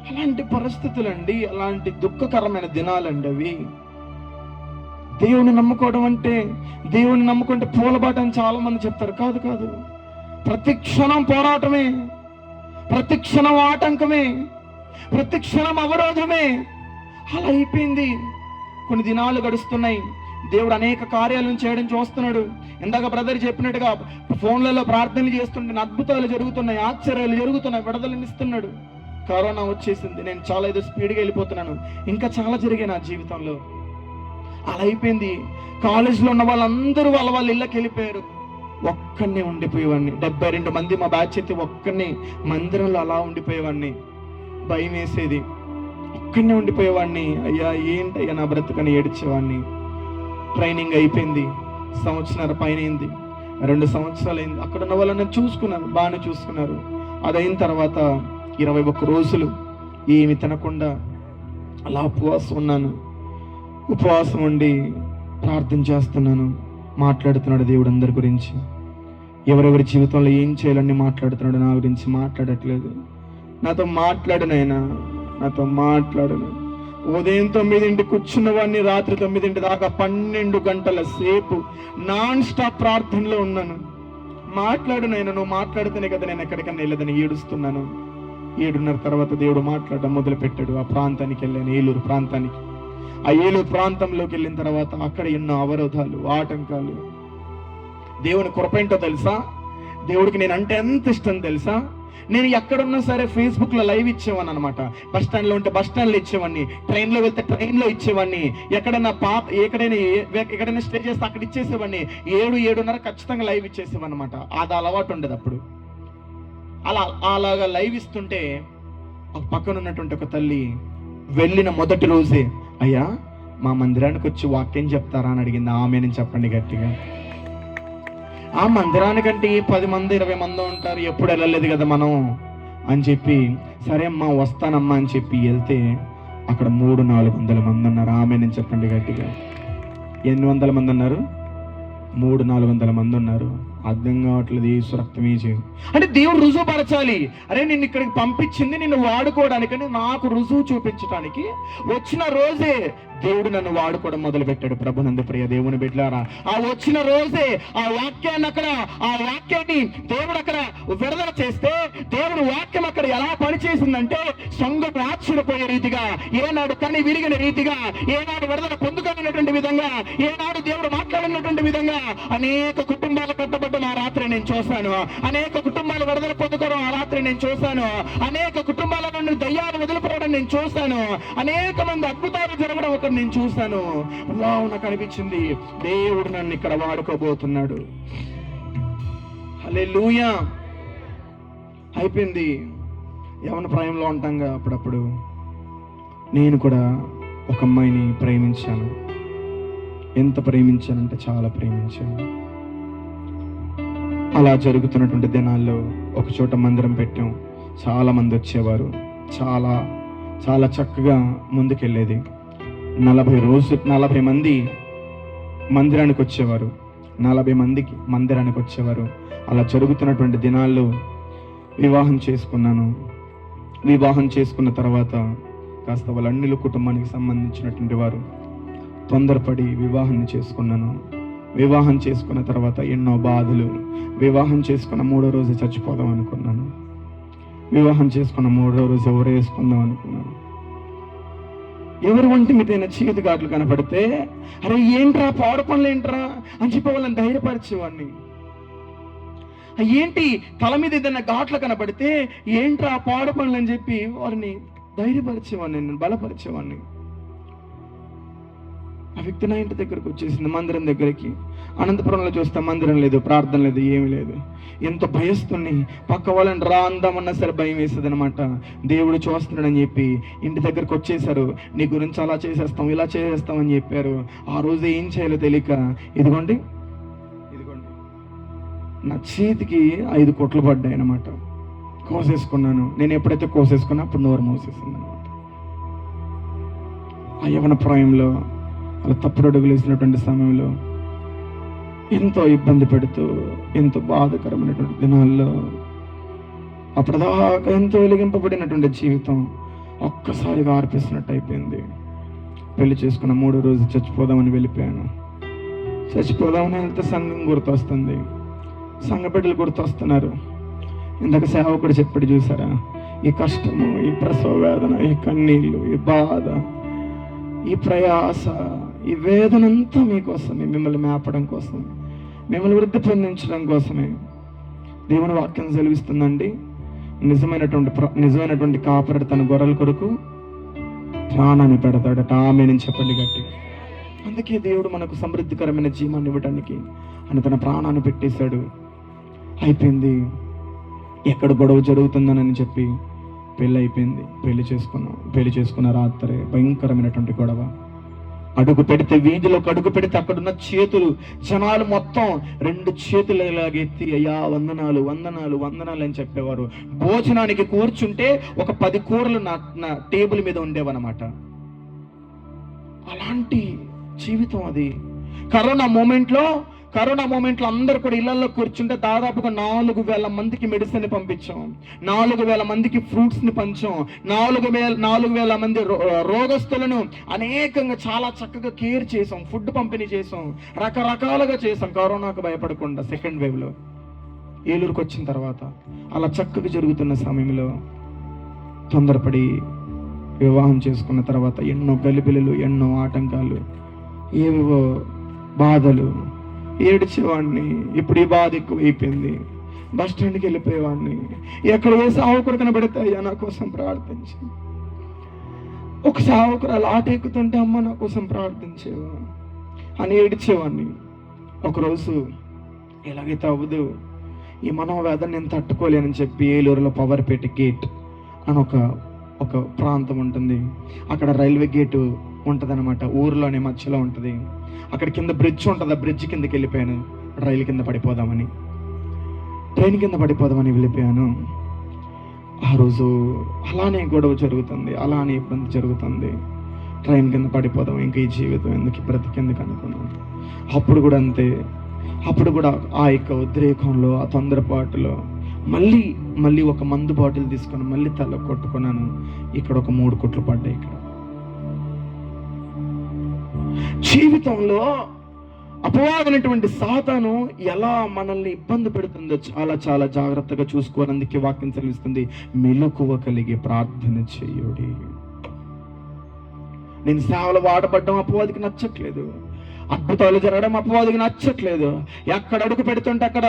అలాంటి పరిస్థితులండి, అలాంటి దుఃఖకరమైన దినాలండి అవి. దేవుని నమ్ముకోవడం అంటే, దేవుని నమ్ముకుంటే పూలబాట అని చాలా మంది చెప్తారు. కాదు, ప్రతి క్షణం పోరాటమే, ప్రతి క్షణం ఆటంకమే, ప్రతి క్షణం అవరోధమే. అలా అయిపోయింది. కొన్ని దినాలు గడుస్తున్నాయి. దేవుడు అనేక కార్యాలను చేయడం చూస్తున్నాడు. ఇందాక బ్రదర్ చెప్పినట్టుగా ఫోన్లలో ప్రార్థనలు చేస్తుంటే అద్భుతాలు జరుగుతున్నాయి, ఆశ్చర్యాలు జరుగుతున్నాయి, విడుదలను ఇస్తున్నాడు. కరోనా వచ్చేసింది, నేను చాలా ఏదో స్పీడ్గా వెళ్ళిపోతున్నాను, ఇంకా చాలా జరిగాయి నా జీవితంలో. అలా అయిపోయింది. కాలేజీలో ఉన్న వాళ్ళందరూ వాళ్ళ ఇళ్ళకి వెళ్ళిపోయారు, ఒక్కనే ఉండిపోయేవాడిని. 72 మంది మా బ్యాచ్ అయితే ఒక్కనే మందిరంలో అలా ఉండిపోయేవాడిని. భయం వేసేది, ఒక్కనే ఉండిపోయేవాడిని. అయ్యా ఏంటయ్యా నా బ్రతుకని ఏడ్చేవాడిని. ట్రైనింగ్ అయిపోయింది, సంవత్సరాల పైన అయింది, 2 సంవత్సరాలు అయింది. అక్కడ ఉన్న వాళ్ళని చూసుకున్నారు, బాగానే చూసుకున్నారు. అదైన తర్వాత 21 రోజులు ఏమి తినకుండా అలా ఉపవాసం ఉన్నాను. ఉపవాసం ఉండి ప్రార్థన చేస్తున్నాను. మాట్లాడుతున్నాడు దేవుడు అందరి గురించి, ఎవరెవరి జీవితంలో ఏం చేయాలని మాట్లాడుతున్నాడు. నా గురించి మాట్లాడట్లేదు. నాతో మాట్లాడు నాయనా, నాతో మాట్లాడు. ఉదయం 9 కూర్చున్న వాడిని రాత్రి 9 దాకా 12 గంటల సేపు నాన్ స్టాప్ ప్రార్థనలో ఉన్నాను. మాట్లాడు నాయనా, నువ్వు మాట్లాడితేనే కదా నేను ఎక్కడికన్నా వెళ్ళదని ఏడుస్తున్నాను. 7:30 తర్వాత దేవుడు మాట్లాడడం మొదలు పెట్టాడు. ఆ ప్రాంతానికి వెళ్ళాను, ఏలూరు ప్రాంతానికి. ఆ ఏలూరు ప్రాంతంలోకి వెళ్ళిన తర్వాత అక్కడ ఎన్నో అవరోధాలు, ఆటంకాలు. దేవుని కృపేంటో తెలుసా? దేవుడికి నేను అంటే ఎంత ఇష్టం తెలుసా? నేను ఎక్కడున్నా సరే ఫేస్బుక్లో లైవ్ ఇచ్చేవాడిని అనమాట. బస్ స్టాండ్లో ఉంటే బస్ స్టాండ్లో ఇచ్చేవాడిని, ట్రైన్లో వెళ్తే ట్రైన్లో ఇచ్చేవాడిని, ఎక్కడైనా స్టే చేస్తే అక్కడ ఇచ్చేసేవాడిని. 7-7:30 ఖచ్చితంగా లైవ్ ఇచ్చేసేవాడిని అనమాట. అది అలవాటు ఉండదు అప్పుడు. అలాగా లైవ్ ఇస్తుంటే ఒక పక్కన ఉన్నటువంటి ఒక తల్లి వెళ్ళిన మొదటి రోజే, అయ్యా మా మందిరానికి వచ్చి వాక్యం చెప్తారా అని అడిగింది. ఆమెను చెప్పండి గట్టిగా. ఆ మందిరానికంటే 10 మంది 20 మంది ఉంటారు, ఎప్పుడు వెళ్ళలేదు కదా మనం అని చెప్పి, సరే అమ్మా వస్తానమ్మా అని చెప్పి వెళ్తే అక్కడ 300-400 మంది ఉన్నారు. ఆమెను చెప్పండి గట్టిగా. ఎన్ని వందల మంది ఉన్నారు? 300-400 మంది ఉన్నారు. అర్థం కావట్లేదు. యేసు రక్తమే చేయం అంటే దేవుడు రుజువు పరచాలి. అరే నిన్ను ఇక్కడికి పంపించింది నిన్ను వాడుకోవడానికని, నాకు రుజువు చూపించడానికి. వచ్చిన రోజే దేవుడు నన్ను వాడుకోవడం మొదలు పెట్టాడు. ప్రభునందు ప్రియ దేవుని బిడ్డలారా, ఆ వచ్చిన రోజే ఆ వాక్యాన్ని దేవుడు అక్కడ విడుదల చేస్తే, దేవుడు వాక్యం అక్కడ ఎలా పనిచేసిందంటే సంఘం ఆశ్చర్యపోయే రీతిగా, ఏనాడు కని విరిగిన రీతిగా, ఏనాడు విడుదల పొందుకోలేనటువంటి విధంగా, ఏనాడు దేవుడు మాట్లాడినటువంటి విధంగా అనేక కుటుంబాలు కట్టబడ్డం ఆ రాత్రి నేను చూశాను. అనేక కుటుంబాలు విడుదల పొందుకోవడం ఆ రాత్రి నేను చూశాను. అనేక కుటుంబాల నుండి దయ్యాలు వదిలిపోవడం నేను చూశాను. అనేక మంది అద్భుతాలు జరగడం ఒకటి నేను చూశాను. నాకు అనిపించింది దేవుడు నన్ను ఇక్కడ వాడుకోబోతున్నాడు. హల్లెలూయా. అయిపోయింది. యవ్వన ప్రాయంలో ఉంటాంగా అప్పుడప్పుడు. నేను కూడా ఒక అమ్మాయిని ప్రేమించాను. ఎంత ప్రేమించానంటే చాలా ప్రేమించాను. అలా జరుగుతున్నటువంటి దినాల్లో ఒక చోట మందిరం పెట్టాం. చాలా మంది వచ్చేవారు. చాలా చాలా చక్కగా ముందుకెళ్ళేది. 40 మంది మందిరానికి వచ్చేవారు. 40 మందికి మందిరానికి వచ్చేవారు. అలా జరుగుతున్నటువంటి దినాల్లో వివాహం చేసుకున్నాను. వివాహం చేసుకున్న తర్వాత కాస్త వాళ్ళ అన్నిల కుటుంబానికి సంబంధించినటువంటి వారు, తొందరపడి వివాహాన్ని చేసుకున్నాను. వివాహం చేసుకున్న తర్వాత ఎన్నో బాధలు. వివాహం చేసుకున్న 3వ రోజు చచ్చిపోదాం అనుకున్నాను. వివాహం చేసుకున్న 3వ రోజు ఎవరు వేసుకుందాం అనుకున్నాను. ఎవరు ఒంటి మీద చీకటి ఘాట్లు కనపడితే, అరే ఏంట్రా పాడు పనులు ఏంట్రా అని చెప్పి వాళ్ళని ధైర్యపరిచేవాడిని. ఏంటి తల మీద ఏదైనా ఘాట్లు కనపడితే ఏంట్రా పాడు పనులు అని చెప్పి వారిని ధైర్యపరిచేవాడిని, నేను బలపరిచేవాడిని. ఆ వ్యక్తి నా ఇంటి దగ్గరకు వచ్చేసింది, మందిరం దగ్గరికి. అనంతపురంలో చూస్తే మందిరం లేదు, ప్రార్థన లేదు, ఏమీ లేదు. ఎంతో భయస్తుని, పక్క వాళ్ళని రా అందామన్నా సరే భయం వేస్తుంది అనమాట. దేవుడు చూస్తున్నాడని చెప్పి ఇంటి దగ్గరకు వచ్చేసారు. నీ గురించి అలా చేసేస్తాం, ఇలా చేసేస్తాం అని చెప్పారు. ఆ రోజు ఏం చేయాలో తెలియక, ఇదిగోండి నా చేతికి 5 కొట్లు పడ్డాయి అనమాట. కోసేసుకున్నాను. నేను ఎప్పుడైతే కోసేసుకున్నా అప్పుడు నోరు మూసేసింది అనమాట. ఆ యవ్వన ప్రాయంలో అలా తప్పుడు అడుగులు వేసినటువంటి సమయంలో ఎంతో ఇబ్బంది పెడుతూ, ఎంతో బాధకరమైనటువంటి దినాల్లో అప్పటిదాకా ఎంతో వెలిగింపబడినటువంటి జీవితం ఒక్కసారిగా ఆర్పేసినట్టు అయిపోయింది. పెళ్లి చేసుకున్న 3వ రోజు చచ్చిపోదామని వెళ్ళిపోయాను. చచ్చిపోదామని వెళ్తే సంఘం గుర్తొస్తుంది, సంఘ బిడ్డలు గుర్తొస్తున్నారు. ఇందాక సేవకుడు చెప్పాడు చూసారా, ఈ కష్టము, ఈ ప్రసవ వేదన, ఈ కన్నీళ్ళు, ఈ బాధ, ఈ ప్రయాస, ఈ వేదనంతా మీకోసమే, మిమ్మల్ని మేపడం కోసమే, మిమ్మల్ని వృద్ధి పొందించడం కోసమే. దేవుని వాక్యం సెలవిస్తుందండి, నిజమైనటువంటి కాపరుడు తన గొర్రెల కొరకు ప్రాణాన్ని పెడతాడట. ఆమేన్ చెప్పండి గట్టిగా. అందుకే దేవుడు మనకు సమృద్ధికరమైన జీవాన్ని ఇవ్వడానికి ఆయన తన ప్రాణాన్ని పెట్టేశాడు. అయిపోయింది, ఎక్కడ గొడవ జరుగుతుందని చెప్పి పెళ్ళి అయిపోయింది. పెళ్లి చేసుకున్న రాత్రే భయంకరమైనటువంటి గొడవ. అడుగు పెడితే, వీధిలోకి అడుగు పెడితే అక్కడున్న చేతులు, జనాలు మొత్తం 2 చేతులు ఇలాగెత్తి అయ్యా వందనాలు వందనాలు వందనాలు అని చెప్పేవారు. భోజనానికి కూర్చుంటే ఒక 10 కూరలు నా టేబుల్ మీద ఉండేవన్నమాట. అలాంటి జీవితం అది. కరోనా మూమెంట్లో అందరూ కూడా ఇళ్లలో కూర్చుంటే దాదాపుగా 4,000 మందికి మెడిసిన్ పంపించాం, 4,000 మందికి ఫ్రూట్స్ ని పంచాం, 4,000 మంది రోగస్తులను అనేకంగా చాలా చక్కగా కేర్ చేసాం, ఫుడ్ పంపిణీ చేసాం, రకరకాలుగా చేసాం కరోనాకు భయపడకుండా. సెకండ్ వేవ్ లో ఏలూరుకు వచ్చిన తర్వాత అలా చక్కగా జరుగుతున్న సమయంలో తొందరపడి వివాహం చేసుకున్న తర్వాత ఎన్నో గలిబిలులు, ఎన్నో ఆటంకాలు, ఏవేవో బాధలు, ఏడ్చేవాడిని. ఇప్పుడు ఈ బాధ ఎక్కువైపోయింది. బస్ స్టాండ్కి వెళ్ళిపోయేవాడిని. ఎక్కడ ఏ సావుకుడు కనబడితే అయ్యా నా కోసం ప్రార్థించి, ఒక సావుకురాలు ఆట ఎక్కుతుంటే అమ్మ నా కోసం ప్రార్థించేవా అని ఏడ్చేవాడిని. ఒకరోజు ఎలాగైతే అవ్వదు, ఈ మనోవేదన నేను తట్టుకోలేనని చెప్పి ఏలూరులో పవర్పేట గేట్ అని ఒక ప్రాంతం ఉంటుంది. అక్కడ రైల్వే గేటు ఉంటుంది అనమాట, ఊర్లోనే మధ్యలో ఉంటుంది. అక్కడ కింద బ్రిడ్జ్ ఉంటుంది, ఆ బ్రిడ్జ్ కిందకి వెళ్ళిపోయాను. ట్రైన్ కింద పడిపోదామని వెళ్ళిపోయాను. ఆ రోజు అలానే గొడవ జరుగుతుంది, అలానే ఇబ్బంది జరుగుతుంది. ట్రైన్ కింద పడిపోదాం, ఇంకా ఈ జీవితం ఎందుకు, బ్రతికెందుకు అనుకున్నాను. అప్పుడు కూడా అంతే. అప్పుడు కూడా ఆ యొక్క ఉద్రేకంలో, ఆ తొందరపాటులో మళ్ళీ ఒక మందు బాటిల్ తీసుకొని మళ్ళీ తల కొట్టుకున్నాను. ఇక్కడ ఒక 3 కుట్లు పడ్డాయి. ఇక్కడ జీవితంలో అపవాదమైనటువంటి సాతాను ఎలా మనల్ని ఇబ్బంది పెడుతుందో చాలా చాలా జాగ్రత్తగా చూసుకోవాలి. అందుకే వాక్యం సెలవిస్తుంది, మెలకువ కలిగి ప్రార్థన చేయుడి. నేను సేవలు వాడబడ్డం అపవాదికి నచ్చట్లేదు, అద్భుతాలు జరగడం అపవాదికి నచ్చట్లేదు, ఎక్కడ అడుగు పెడుతుంటే అక్కడ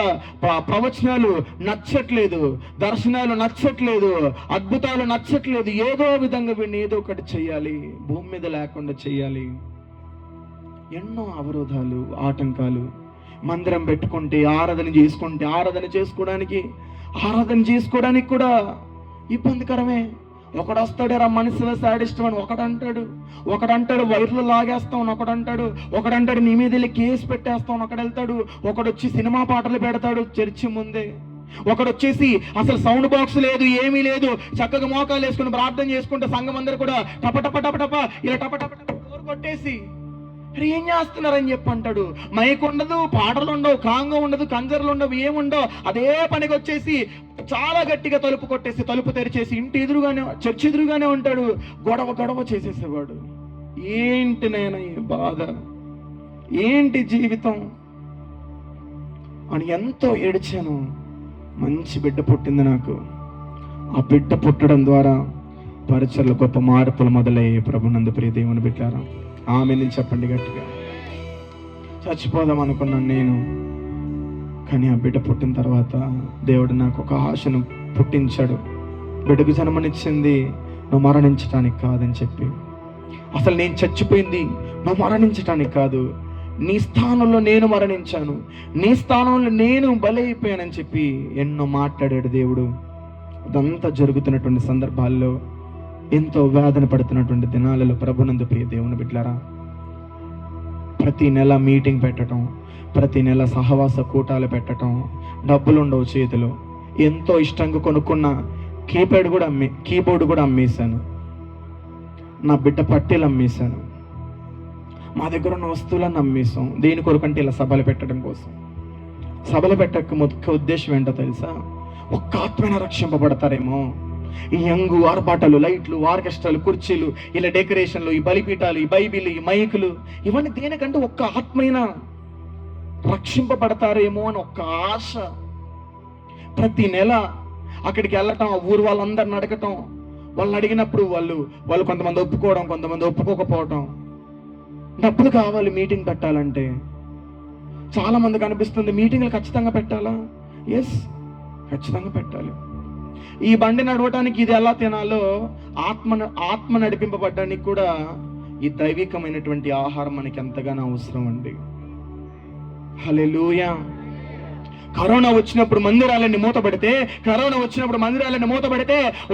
ప్రవచనాలు నచ్చట్లేదు, దర్శనాలు నచ్చట్లేదు, అద్భుతాలు నచ్చట్లేదు. ఏదో విధంగా వీడిని ఏదో ఒకటి చెయ్యాలి, భూమి మీద లేకుండా చెయ్యాలి. ఎన్నో అవరోధాలు, ఆటంకాలు. మందిరం పెట్టుకుంటే, ఆరాధన చేసుకోవడానికి కూడా ఇబ్బందికరమే. ఒకడు వస్తాడు రా మనిషిలో సాడిష్టం అని ఒకడంటాడు వైర్లు లాగేస్తాం, ఒకడంటాడు నీ మీద వెళ్ళి కేసు పెట్టేస్తాం, ఒకడు వచ్చి సినిమా పాటలు పెడతాడు చర్చి ముందే, ఒకడొచ్చేసి అసలు సౌండ్ బాక్స్ లేదు, ఏమీ లేదు, చక్కగా మోకాలు వేసుకుని ప్రార్థన చేసుకుంటే సంఘం అందరు కూడా టప ఇలా టప కొట్టేసి ఏం చేస్తున్నారని చెప్పి అంటాడు. మైక్ ఉండదు, పాటలు ఉండవు, కాంగం ఉండదు, కంజర్లు ఉండవు, ఏముండవు. అదే పనికి వచ్చేసి చాలా గట్టిగా తలుపు కొట్టేసి, తలుపు తెరిచేసి చర్చి ఎదురుగానే ఉంటాడు. గొడవ చేసేసేవాడు. ఏంటి నాయన ఈ బాధ, ఏంటి జీవితం అని ఎంతో ఏడ్చాను. మంచి బిడ్డ పుట్టింది నాకు. ఆ బిడ్డ పుట్టడం ద్వారా పరిచర్లు గొప్ప మార్పులు మొదలయ్యాయి. ప్రభునందు ప్రియ దేవుని బిడ్డారా, ఆమెని చెప్పండి గట్టిగా. చచ్చిపోదాం అనుకున్నాను నేను, కానీ ఆ బిడ్డ పుట్టిన తర్వాత దేవుడు నాకు ఒక ఆశను పుట్టించాడు. బిడ్డకు జన్మనిచ్చింది నువ్వు మరణించటానికి కాదని చెప్పి. అసలు నేను చచ్చిపోయింది నువ్వు మరణించటానికి కాదు, నీ స్థానంలో నేను మరణించాను, నీ స్థానంలో నేను బలైపోయానని చెప్పి ఎన్నో మాట్లాడాడు దేవుడు. అదంతా జరుగుతున్నటువంటి సందర్భాల్లో, ఎంతో వేదన పడుతున్నటువంటి దినాలలో ప్రభునందు ప్రియ దేవుని బిడ్డలారా, ప్రతి నెల మీటింగ్ పెట్టడం, ప్రతి నెల సహవాస కూటాలు పెట్టడం, డబ్బులు ఉండవు చేతిలో. ఎంతో ఇష్టంగా కొనుక్కున్న కీబోర్డు కూడా అమ్మేశాను, నా బిడ్డ పట్టీలు అమ్మేశాను, మా దగ్గర ఉన్న వస్తువులను అమ్మేశాం. దేని కొరకంటే ఇలా సభలు పెట్టడం కోసం. సభలు పెట్టక ముఖ్య ఉద్దేశం ఏంటో తెలుసా? ఒక్క ఆత్మైన రక్షింపబడతారేమో. ఈ యంగు, ఆర్పాటాలు, లైట్లు, ఆర్కెస్ట్రాలు, కుర్చీలు, ఇలా డెకరేషన్లు, ఈ బలిపీఠాలు, ఈ బైబిల్, ఈ మైకులు, ఇవన్నీ దేనికంటే ఒక్క ఆత్మైన రక్షింపబడతారేమో అని ఒక్క ఆశ. ప్రతి నెల అక్కడికి వెళ్ళటం, ఆ ఊరు వాళ్ళందరిని అడగటం, వాళ్ళని అడిగినప్పుడు వాళ్ళు కొంతమంది ఒప్పుకోవడం, కొంతమంది ఒప్పుకోకపోవటం. డబ్బులు కావాలి మీటింగ్ పెట్టాలంటే. చాలా మందికి అనిపిస్తుంది మీటింగ్లు ఖచ్చితంగా పెట్టాలా? ఎస్, ఖచ్చితంగా పెట్టాలి. ఈ బండి నడవటానికి ఇది ఎలా తినాలో, ఆత్మ నడిపింపబడ్డానికి కూడా ఈ దైవికమైనటువంటి ఆహారం మనకి ఎంతగానో అవసరం అండి. హల్లెలూయా. కరోనా వచ్చినప్పుడు మందిరాలన్నీ మూతపడితే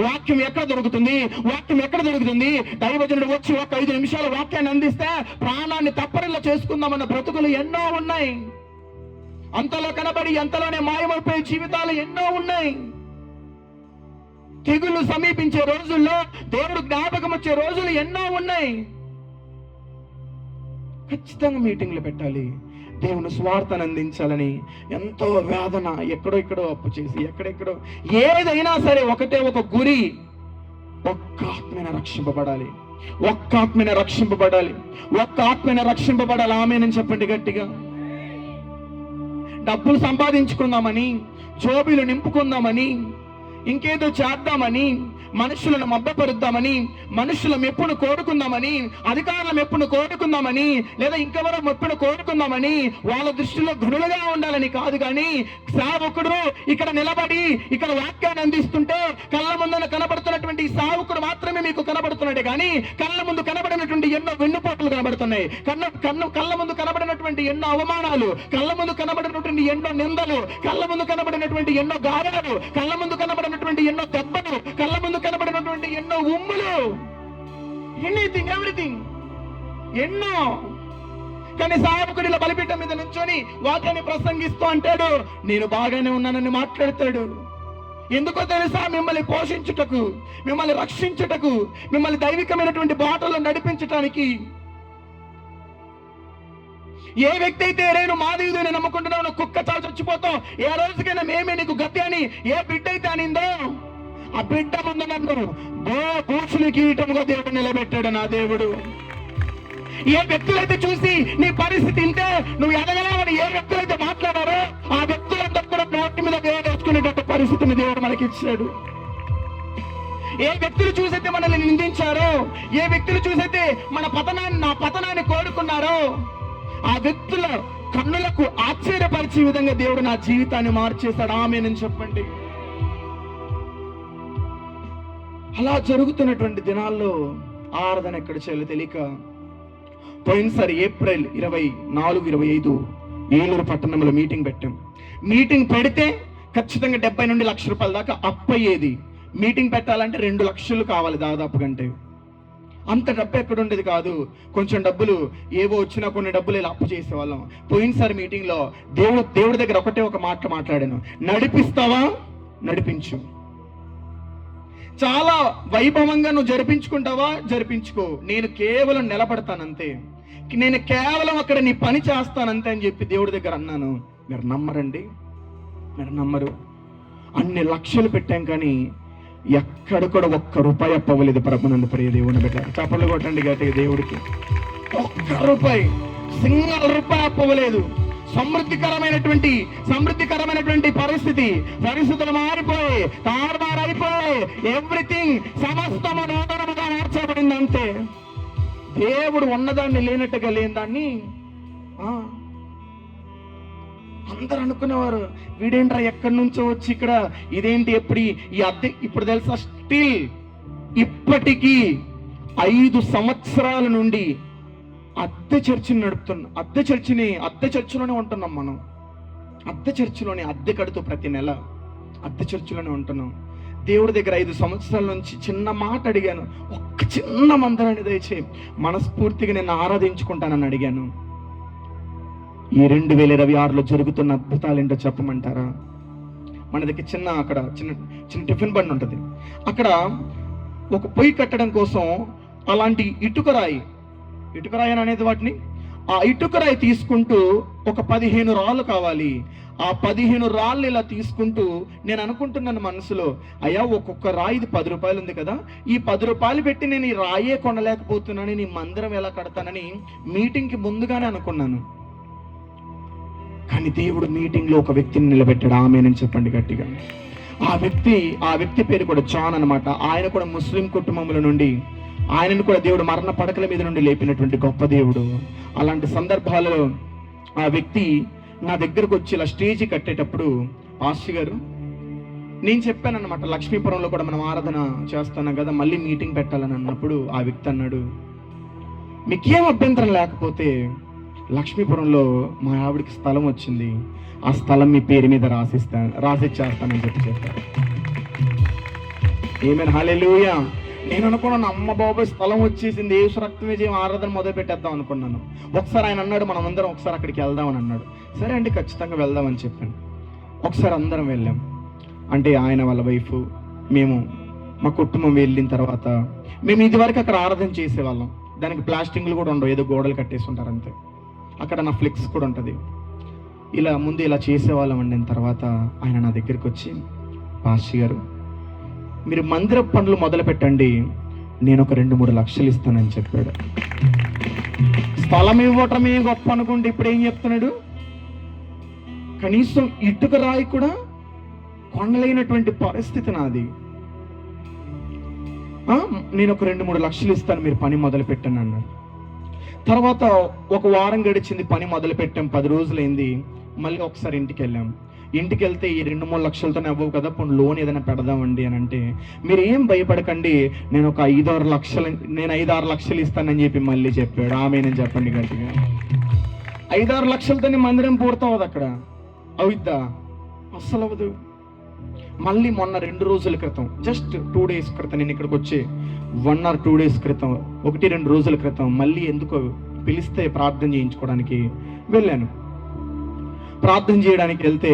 వాక్యం ఎక్కడ దొరుకుతుంది? దైవజనుడు వచ్చి ఒక 5 నిమిషాల వాక్యాన్ని అందిస్తే ప్రాణాన్ని తప్పరిల్లా చేసుకుందామన్న బ్రతుకులు ఎన్నో ఉన్నాయి. అంతలో కనబడి అంతలోనే మాయమైపోయే జీవితాలు ఎన్నో ఉన్నాయి. తెగులు సమీపించే రోజుల్లో దేవుడు జ్ఞాపకం వచ్చే రోజులు ఎన్నో ఉన్నాయి. ఖచ్చితంగా మీటింగ్లు పెట్టాలి. దేవుని స్వార్థాన్ని అందించాలని ఎంతో వేదన, ఎక్కడో అప్పు చేసి ఎక్కడెక్కడో, ఏదైనా సరే ఒకటే ఒక గురి, ఒక్క ఆత్మైన రక్షింపబడాలి. ఆమేనని చెప్పండి గట్టిగా. డబ్బులు సంపాదించుకుందామని, జోబీలు నింపుకుందామని, ఇంకేదో చేద్దామని, మనుషులను మభ్యపరుద్దామని, మనుషుల మెప్పును కోరుకుందామని, అధికారుల మెప్పును కోరుకుందామని, లేదా ఇంకెవరో మెప్పును కోరుకుందామని, వాళ్ళ దృష్టిలో గురులుగా ఉండాలని కాదు. కానీ సేవకుడు ఇక్కడ నిలబడి ఇక్కడ వాక్యాన్ని అందిస్తుంటే కళ్ళ ముందున కనబడుతున్నటువంటి సేవకుడు మాత్రమే మీకు కనబడుతున్నాడే కానీ కళ్ళ ముందు కనబడినటువంటి ఎన్నో వెన్నుపోట్లు కనబడుతున్నాయి. కళ్ళ ముందు కనబడినటువంటి ఎన్నో అవమానాలు, కళ్ళ ముందు కనబడినటువంటి ఎన్నో నిందలు, కళ్ళ ముందు కనబడినటువంటి ఎన్నో గాయాలు, కళ్ళ ముందు కనబడినటువంటి ఎన్నో దెబ్బలు, కళ్ళ ముందు కనబడినటువంటి ఎన్నో ఉమ్ములు, ఎవ్రీథింగ్ ఎన్నో. కానీ సేవకుడిల బలిపీఠం మీద నుంచొని వాక్యాన్ని ప్రసంగిస్తూ అంటాడు, నేను బాగానే ఉన్నానని మాట్లాడతాడు. ఎందుకో తెలుసా? మిమ్మల్ని పోషించుటకు, మిమ్మల్ని రక్షించుటకు, మిమ్మల్ని దైవికమైనటువంటి బాటలో నడిపించటానికి. ఏ వ్యక్తి అయితే నేను మాదేవుని నమ్ముకుంటున్నావు, కుక్క చాలు చచ్చిపోతావు, ఏ రోజుకైనా మేమే నీకు గతి అని ఏ బిడ్డ అయితే అనిందో, ఆ బిడ్డ ముందు నన్ను భూషులు కిరీటముగా దేవుడు నిలబెట్టాడు నా దేవుడు. ఏ వ్యక్తులైతే చూసి నీ పరిస్థితి ఇంతే, నువ్వు ఎదగలేవని ఏ వ్యక్తులైతే మాట్లాడారో ఆ వ్యక్తులంతా కూడా నోటి మీద వేసుకునేటట్టు పరిస్థితిని దేవుడు మనకి ఇచ్చాడు. ఏ వ్యక్తులు చూసైతే మనల్ని నిందించారో, ఏ వ్యక్తులు చూసైతే నా పతనాన్ని కోరుకున్నారో, ఆ వ్యక్తుల కన్నులకు ఆశ్చర్యపరిచే విధంగా దేవుడు నా జీవితాన్ని మార్చేశాడు. ఆమేనని చెప్పండి. అలా జరుగుతున్నటువంటి దినాల్లో ఆరాధన ఎక్కడ చేయాలో తెలియక పోయినసారి ఏప్రిల్ 24, 25 ఏలూరు పట్టణంలో మీటింగ్ పెట్టాం. మీటింగ్ పెడితే ఖచ్చితంగా 70 నుండి 1 లక్ష రూపాయల దాకా అప్పు అయ్యేది. మీటింగ్ పెట్టాలంటే 2 లక్షలు కావాలి దాదాపు కంటే. అంత డబ్బు ఎక్కడ ఉండేది కాదు. కొంచెం డబ్బులు ఏవో వచ్చినా కొన్ని డబ్బులు ఇలా అప్పు చేసేవాళ్ళం. పోయినసారి మీటింగ్లో దేవుడి దగ్గర ఒక మాట మాట్లాడాను, నడిపిస్తావా? నడిపించు. చాలా వైభవంగా నువ్వు జరిపించుకుంటావా? జరిపించుకో. నేను కేవలం నిలబడతానంతే, నేను కేవలం అక్కడ నీ పని చేస్తానంతే అని చెప్పి దేవుడి దగ్గర అన్నాను. మీరు నమ్మరండి, మీరు నమ్మరు. అన్ని లక్షలు పెట్టాం కానీ ఎక్కడ కూడా 1 రూపాయి అప్పవ్వలేదు. ప్రభునందు ప్రియ దేవుని బిడ్డ, చప్పట్లు కొట్టండి గట్టిగా దేవుడికి. 1 రూపాయి, సింగల్ రూపాయి అప్పవ్వలేదు. సమృద్ధికరమైనటువంటి పరిస్థితులు మారిపోయి తారుమారైపోయి ఎవ్రీథింగ్ సమస్తము నూతనముగా మార్చబడింది. అంతే. దేవుడు ఉన్నదాన్ని లేనట్టుగా లేని దాన్ని అందరూ అనుకునేవారు, వీడేంట్రా ఎక్కడి నుంచో వచ్చి ఇక్కడ ఇదేంటి ఎప్పుడు ఈ అద్దె. ఇప్పుడు తెలుసా, స్టిల్ ఇప్పటికీ 5 సంవత్సరాల నుండి అద్దె చర్చిని నడుపుతున్నాం. అద్దె చర్చిలోనే ఉంటున్నాం మనం. అద్దె చర్చిలోనే అద్దె కడుతూ ప్రతి నెల అద్దె చర్చిలోనే ఉంటున్నాం. దేవుడి దగ్గర 5 సంవత్సరాల నుంచి చిన్న మాట అడిగాను, ఒక్క చిన్న మందిరాన్ని దయచేయి, మనస్ఫూర్తిగా నేను ఆరాధించుకుంటానని అడిగాను. ఈ 2026లో జరుగుతున్న అద్భుతాలు ఏంటో చెప్పమంటారా? మన దగ్గర చిన్న టిఫిన్ బండి ఉంటుంది. అక్కడ ఒక పొయ్యి కట్టడం కోసం అలాంటి ఇటుకరాయి అనేది వాటిని, ఆ ఇటుకరాయి తీసుకుంటూ ఒక 15 రాళ్ళు కావాలి. ఆ 15 రాళ్ళు ఇలా తీసుకుంటూ నేను అనుకుంటున్నాను మనసులో, అయ్యా ఒక్కొక్క రాయి 10 రూపాయలు ఉంది కదా, ఈ 10 రూపాయలు పెట్టి నేను ఈ రాయే కొనలేకపోతున్నాను, నీ మందిరం ఎలా కడతానని మీటింగ్కి ముందుగానే అనుకున్నాను. కానీ దేవుడు మీటింగ్లో ఒక వ్యక్తిని నిలబెట్టాడు. ఆమేనని చెప్పండి గట్టిగా. ఆ వ్యక్తి పేరు కూడా జాన్ అనమాట. ఆయన కూడా ముస్లిం కుటుంబంలో నుండి ఆయనను కూడా దేవుడు మరణ పడకల మీద నుండి లేపినటువంటి గొప్ప దేవుడు. అలాంటి సందర్భాలలో ఆ వ్యక్తి నా దగ్గరకు వచ్చి ఇలా స్టేజ్ కట్టేటప్పుడు, పాస్టర్ గారు నేను చెప్పానన్నమాట, లక్ష్మీపురంలో కూడా మనం ఆరాధన చేస్తున్నాం కదా, మళ్ళీ మీటింగ్ పెట్టాలని అన్నప్పుడు ఆ వ్యక్తి అన్నాడు, మీకేం అభ్యంతరం లేకపోతే లక్ష్మీపురంలో మా ఆవిడికి స్థలం వచ్చింది, ఆ స్థలం మీ పేరు మీద రాసిచ్చేస్తానని చెప్పారు. ఏమైనా హల్లెలూయా. నేను అనుకున్నాను, అమ్మ బాబాయ్ స్థలం వచ్చేసింది, యేసు రక్త విజయం ఆరాధన మొదలు పెట్టేద్దాం అనుకున్నాను. ఒకసారి ఆయన అన్నాడు, మనం అందరం ఒకసారి అక్కడికి వెళ్దామని అన్నాడు. సరే అండి, ఖచ్చితంగా వెళ్దామని చెప్పాను. ఒకసారి అందరం వెళ్ళాం. అంటే ఆయన వాళ్ళ వైఫ్, మేము, మా కుటుంబం వెళ్ళిన తర్వాత, మేము ఇదివరకు అక్కడ ఆరాధన చేసేవాళ్ళం. దానికి ప్లాస్టింగ్లు కూడా ఉండవు, ఏదో గోడలు కట్టేసి ఉంటారు అంతే. అక్కడ నా ఫ్లెక్స్ కూడా ఉంటుంది. ఇలా ముందు ఇలా చేసేవాళ్ళం అండి. తర్వాత ఆయన నా దగ్గరికి వచ్చి, పాస్టర్ గారు మీరు మందిర పనులు మొదలు పెట్టండి, నేను ఒక 2-3 లక్షలు ఇస్తానని చెప్పాడు. స్థలం ఇవ్వటమే గొప్ప అనుకుంటే ఇప్పుడు ఏం చెప్తున్నాడు, కనీసం ఇటుక రాయి కూడా కొనలేనటువంటి పరిస్థితి నాది. నేను ఒక 2-3 లక్షలు ఇస్తాను, మీరు పని మొదలు పెట్టండి అన్నాడు. తర్వాత ఒక వారం గడిచింది, పని మొదలు పెట్టాం. 10 రోజులైంది. మళ్ళీ ఒకసారి ఇంటికి వెళ్ళాం. ఇంటికి వెళ్తే ఈ 2-3 లక్షలతోనే అవ్వవు కదా, పోనీ లోన్ ఏదైనా పెడదామండి అని అంటే, మీరు ఏం భయపడకండి, నేను ఒక 5-6 లక్షలు ఇస్తానని చెప్పి మళ్ళీ చెప్పాడు. ఆమెనని చెప్పండి గట్టిగా. 5-6 లక్షలతోనే మందిరం పూర్తవదు అక్కడ, అవుద్దా? అస్సలు అవ్వదు. మళ్ళీ మొన్న 2 రోజుల క్రితం, జస్ట్ 2 డేస్ క్రితం, నేను ఇక్కడికి వచ్చి 1 or 2 డేస్ క్రితం, 1-2 రోజుల క్రితం మళ్ళీ ఎందుకో పిలిస్తే ప్రార్థన చేయించుకోవడానికి వెళ్ళాను. ప్రార్థన చేయడానికి వెళ్తే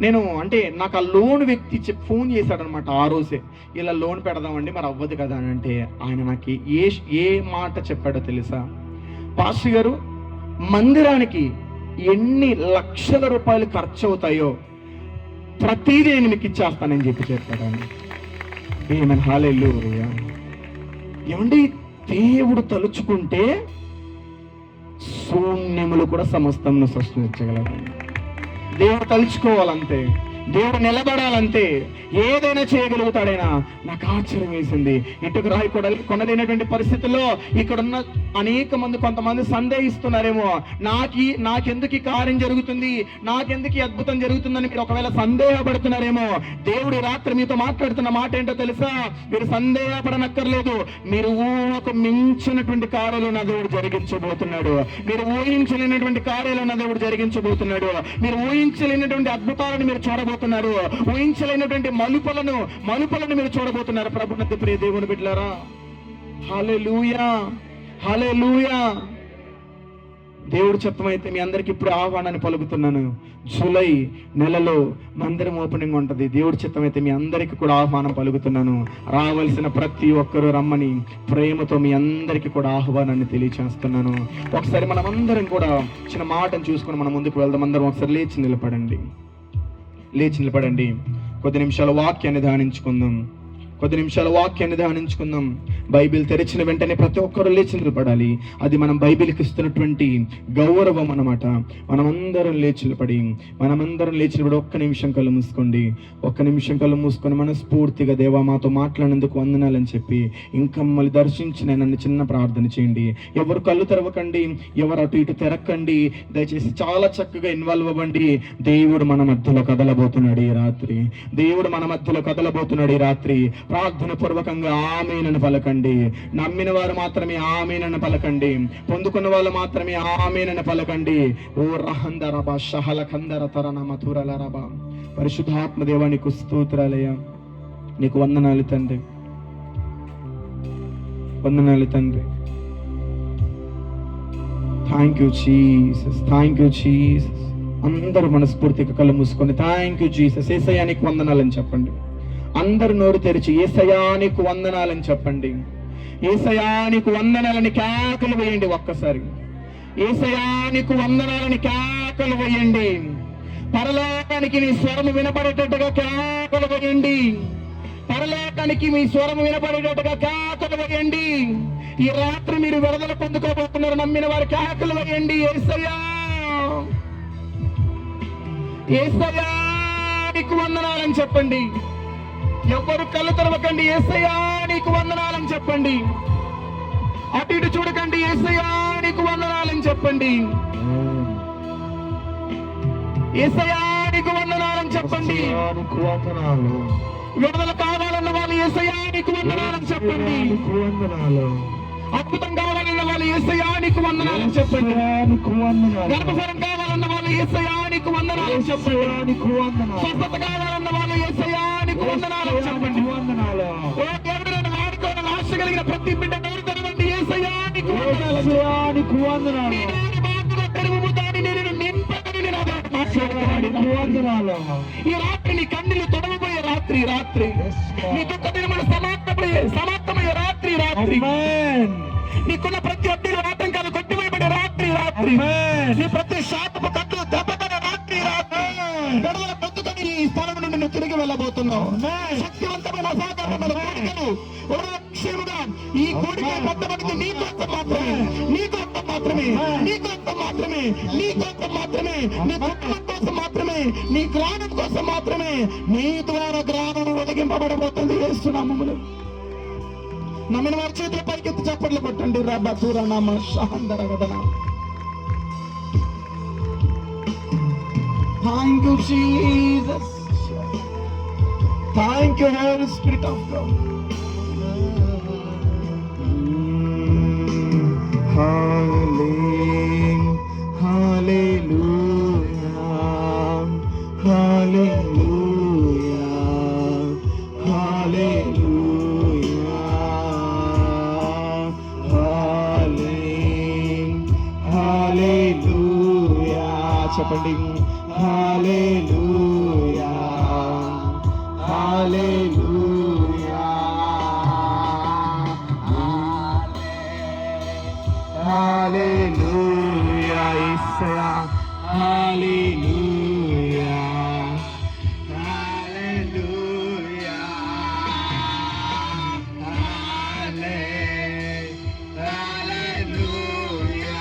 నేను, అంటే నాకు ఆ లోన్ వ్యక్తి ఫోన్ చేశాడనమాట ఆ రోజే, ఇలా లోన్ పెడదామండి, మరి అవ్వదు కదా అని అంటే, ఆయన నాకు ఏ మాట చెప్పాడో తెలుసా, పాస్టర్ గారు మందిరానికి ఎన్ని లక్షల రూపాయలు ఖర్చు అవుతాయో ప్రతిదీ నేను మీకు ఇచ్చేస్తానని చెప్పాడండి. ఏమని హల్లెలూయా. ఏమండి, దేవుడు తలుచుకుంటే శూన్యములు కూడా సమస్తమును సృష్టించగలరు. దేవుడు తలుచుకోవాలంతే, దేవుడు నిలబడాలంతే, ఏదైనా చేయగలుగుతాడైనా. నాకు ఆశ్చర్యం వేసింది. ఇటుకు రాయి కొనలేనటువంటి పరిస్థితుల్లో ఇక్కడున్న అనేక మంది, కొంతమంది సందేహిస్తున్నారేమో, నాకెందుకు ఈ కార్యం జరుగుతుంది, నాకెందుకు ఈ అద్భుతం జరుగుతుందని మీరు ఒకవేళ సందేహపడుతున్నారేమో. దేవుడు రాత్రి మీతో మాట్లాడుతున్న మాట ఏంటో తెలుసా, మీరు సందేహపడనక్కర్లేదు. మీరు ఊహకు మించినటువంటి కార్యాలు నా దేవుడు జరిగించబోతున్నాడు. మీరు ఊహించలేనటువంటి కార్యాలు నా దేవుడు జరిగించబోతున్నాడు. మీరు ఊహించలేనటువంటి అద్భుతాలను మీరు చూడబోతున్నారు. ఊహించలేనటువంటి మలుపులను మీరు చూడబోతున్నారు. ప్రభునందు ప్రియ దేవుని బిడ్డలారా, హల్లెలూయా, హల్లెలూయా. దేవుడు చిత్తమైతే మీ అందరికి ఇప్పుడు ఆహ్వానాన్ని పలుకుతున్నాను. జూలై నెలలో మందిరం ఓపెనింగ్ ఉంటుంది. దేవుడి చిత్తమైతే మీ అందరికీ కూడా ఆహ్వానం పలుకుతున్నాను. రావాల్సిన ప్రతి ఒక్కరూ రమ్మని ప్రేమతో మీ అందరికీ కూడా ఆహ్వానాన్ని తెలియచేస్తున్నాను. ఒకసారి మనం అందరం కూడా చిన్న మాటను చూసుకొని మనం ముందుకు వెళ్దాం. అందరం ఒకసారి లేచి నిలబడండి. కొద్ది నిమిషాల వాక్యాన్ని ధ్యానించుకుందాం. బైబిల్ తెరిచిన వెంటనే ప్రతి ఒక్కరు లేచి నిలబడాలి. అది మనం బైబిల్కి ఇస్తున్నటువంటి గౌరవం అన్నమాట. మనమందరం లేచి నిలబడి ఒక్క నిమిషం కళ్ళు మూసుకొని మనస్ఫూర్తిగా, దేవా మాతో మాట్లాడినందుకు వందనాలని చెప్పి ఇంకా మమ్మల్ని దర్శించి నన్ను చిన్న ప్రార్థన చేయండి. ఎవరు కళ్ళు తెరవకండి, ఎవరు అటు ఇటు తెరకండి. దయచేసి చాలా చక్కగా ఇన్వాల్వ్ అవ్వండి. దేవుడు మన మధ్యలో కదలబోతున్నాడు ఈ రాత్రి. ప్రార్థన పూర్వకంగా ఆమేనని పలకండి. నమ్మిన వారు మాత్రమే ఆమేనని పలకండి. పొందుకున్న వాళ్ళు మాత్రమే ఆమేనని పలకండి. ఓ రహందరబా షహలకందర తరన మధురలరబా. పరిశుద్ధాత్మ దేవా, నీకు స్తోత్రాలయ్యా, నీకు వందనాలు తండ్రి. Thank you Jesus. అందరూ మనస్ఫూర్తిగా కళ్ళు మూసుకొని థ్యాంక్ యూ జీసస్, యేసయ్యా నీకు వందనాలని చెప్పండి. అందరు నోరు తెరిచి యేసయ్యా నీకు వందనాలని చెప్పండి. యేసయ్యా నీకు వందనాలని కేకలు వేయండి. ఒక్కసారి యేసయ్యా నీకు వందనాలని కేకలు వేయండి. పరలోకానికి నీ స్వరము వినపడేటట్టుగా కేకలు వేయండి. ఈ రాత్రి మీరు విడుదల పొందుకోబోతున్నారు. నమ్మిన వారు కేకలు వేయండి. యేసయ్యా నీకు వందనాలని చెప్పండి. ఎవరు కళ్ళు తెరవకండి. యేసయ్యా నీకు వందనాలని చెప్పండి. అటు ఇటు చూడకండి, యేసయ్యా నీకు వందనాలని చెప్పండి. యేసయ్యా నీకు వందనాలని చెప్పండి. విడుదల కావాలన్న వాళ్ళు యేసయ్యా నీకు వందనాలని చెప్పండి. అద్భుతం కావాలన్న వాళ్ళు యేసయ్యా నీకు వందనాలని చెప్పండి. గర్భఫలం కావాలన్న వాళ్ళు యేసయ్యా నీకు వందనాలని చెప్పండి. స్వస్థత కావాలన్న వాళ్ళు యేసయ్యా నీకు వందనాలని చెప్పండి. ఓ దేవుడు, నన్ను వాడుకోవాలని ఆశ కలిగిన ప్రతి బిడ్డ నోరు తెరవండి. యేసయ్యా నీకు వందనాలు. ఈ రాత్రి నీ కన్నీళ్లు తొడవబోయే రాత్రి, నీ దుఃఖ దినములు సమాప్తమయ్యే రాత్రి, నీకున్న ప్రతి అడ్డీలు ఆటంకాలు కొట్టివేయబడే రాత్రి, నీ ప్రతి శాపపు కట్లు దెబ్బతన రాత్రి, విడుదల పొందుకొని ఈ స్థలం నుండి నువ్వు తిరిగి వెళ్ళబోతున్నావు. శక్తివంతమైన అసాధారణమైన కోరికలు క్షేముగా ఈ కోరిక పెద్దబడింది నీ కోసం మాత్రమే, నీ కోసం మాత్రమే, నీ కోసం మాత్రమే, నీ కోసం మాత్రమే, నీ కుటుంబం కోసం మాత్రమే, నీ గ్రామం కోసం మాత్రమే. నీ ద్వారా గ్రామం ఒదిగింపబడబోతుంది యేసునామములో. నమ్మిన వారి చేతుల పైకెత్తి చప్పట్లు కొట్టండి. రబ్బతుర నమ శాందర వదన. Thank you Jesus, thank you holy spirit of God. చెప్పండి. హల్లెలూయా, హల్లెలూయా, హల్లెలూయా యేసయ్యా, హల్లెలూయా, హల్లెలూయా, హల్లెలూయా,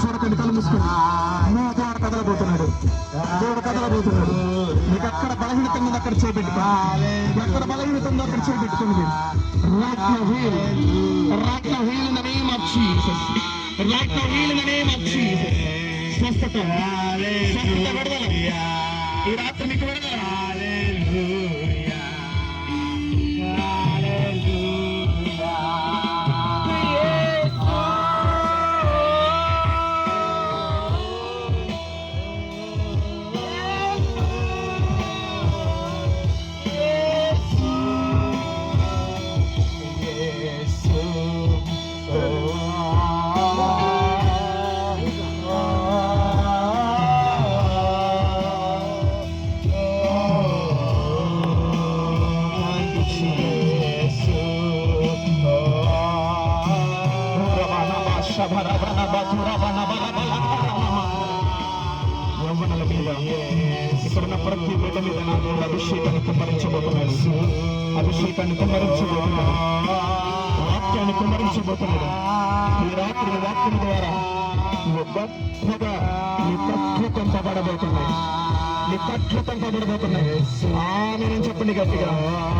చూడకండి, కళ్ళు మూసుకుని దేవుడు కదలబోతున్నాడు. దేవుడు కదలబోతున్నాడు. మీకు ఎక్కడ బలహీనత ఉందో అక్కడ చేపెట్టుకో, ఎక్కడ బలహీనత ఉందో అక్కడ చేపెట్టుకోండి. Right now heal, right now heal in the name of Jesus, right now heal in the name of Jesus. స్వస్థత, స్వస్థత, విడుదల ఈ రాత్రి మీకు విడుదల. యవ్వనుల మీద, ఇక్కడున్న ప్రతి బిడ్డ మీద నా దేవుడు అభిషేకాన్ని కుమ్మరించబోతున్నాడు. అభిషేకాన్ని కుమ్మరించబోతున్నాడు. వాక్యాన్ని కుమ్మరించబోతున్నాడు. ఈ రాత్రి వాక్యం ద్వారా గొప్పగా నీ కట్లు కొంపబడబోతున్నాయి. నీ కట్లు పంపబడబోతున్నాయి. ఆమేనని చెప్పండి గట్టిగా.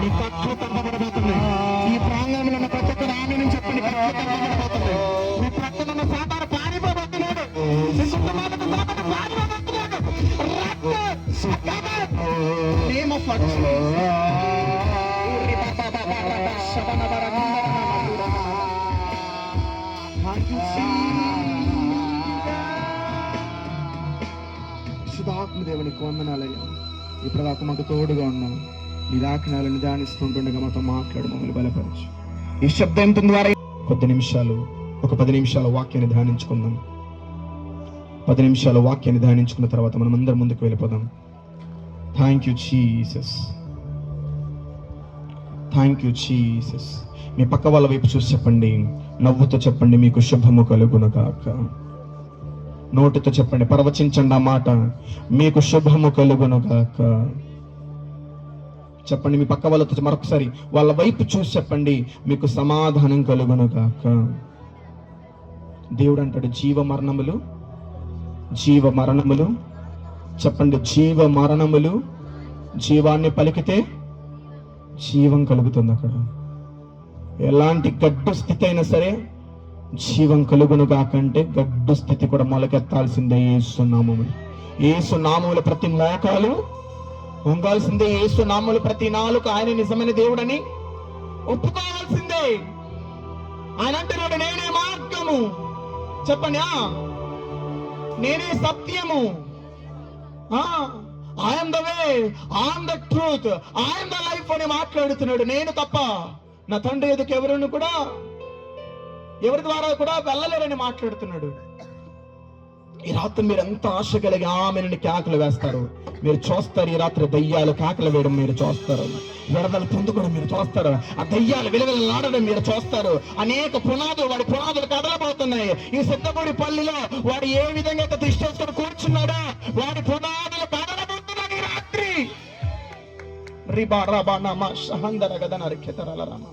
నీ కట్లు పంపబడబోతున్నాయి. ఈ ప్రాంగణంలో ఉన్న ప్రతి ఒక్కరు ఆమేనని చెప్పండి. కట్లు పంపబడబోతున్నాయి. నీ ప్రక్కన ఉన్న సాతాను పారిపోబోతున్నాడు. Name of Jesus. శుద్ధాత్మదేవునికి వందనాలయ్యా. ఇప్పటిదాకా మాకు తోడుగా ఉన్నాం. నీ ఆజ్ఞలను ధ్యానిస్తుండగా మాతో మాట్లాడు, మమ్మల్ని బలపరచు. ఈ శబ్దం ద్వారా కొద్ది నిమిషాలు, ఒక 10 నిమిషాల వాక్యాన్ని ధ్యానించుకుందాం. 10 నిమిషాల వాక్యాన్ని ధ్యానించుకున్న తర్వాత మనం అందరం ముందుకు వెళ్ళిపోదాం. Thank you Jesus, thank you Jesus. మీ పక్క వాళ్ళ వైపు చూసి చెప్పండి, నవ్వుతో చెప్పండి, మీకు శుభము కలుగునుగాక. నోటితో చెప్పండి, ప్రవచించండి ఆ మాట, మీకు శుభము కలుగునుగాక. చెప్పండి, మీ పక్క వాళ్ళతో మరొకసారి వాళ్ళ వైపు చూసి చెప్పండి, మీకు సమాధానం కలుగును గాక. దేవుడు అంటాడు, జీవ మరణములు చెప్పండి, జీవ మరణములు, జీవాన్ని పలికితే జీవం కలుగుతుంది. అక్కడ ఎలాంటి గడ్డు స్థితి అయినా సరే జీవం కలుగును కాకంటే గడ్డు స్థితి కూడా మొలకెత్తాల్సిందే. యేసు నామములు ప్రతి మోకాలు వంగాల్సిందే. యేసు నామములు ప్రతి నాలుక ఆయన నిజమైన దేవుడని ఒప్పుకోవాల్సిందే. ఆయన అంటున్నాడు, నేనే మార్గము, చెప్పండి, నేనే సత్యము, I'm the way, I'm the truth, I'm the life అని మాట్లాడుతున్నాడు. నేను తప్ప నా తండ్రి ఎదుకు ఎవరి ద్వారా కూడా వెళ్ళలేరని మాట్లాడుతున్నాడు. ఈ రాత్రి మీరు ఎంత ఆశ కలిగి ఆమెను కేకలు వేస్తారు, మీరు చూస్తారు. ఈ రాత్రి దయ్యాలు కేకలు వేయడం మీరు చూస్తారు, విడుదల పొందుకోవడం మీరు చూస్తారు, ఆ దయ్యాలు విలువలాడడం మీరు చూస్తారు. అనేక వాడి పునాదులు కదలబోతున్నాయి. ఈ సిద్ధపూడి పల్లిలో వాడు ఏ విధంగా అయితే దృష్టి చేసుకొని కూర్చున్నాడో వాడి పునాదులు కదలబోతున్నాయి ఈ రాత్రి. రిబా రబా నమ షహందర గదన రిఖ్యతరల రామ.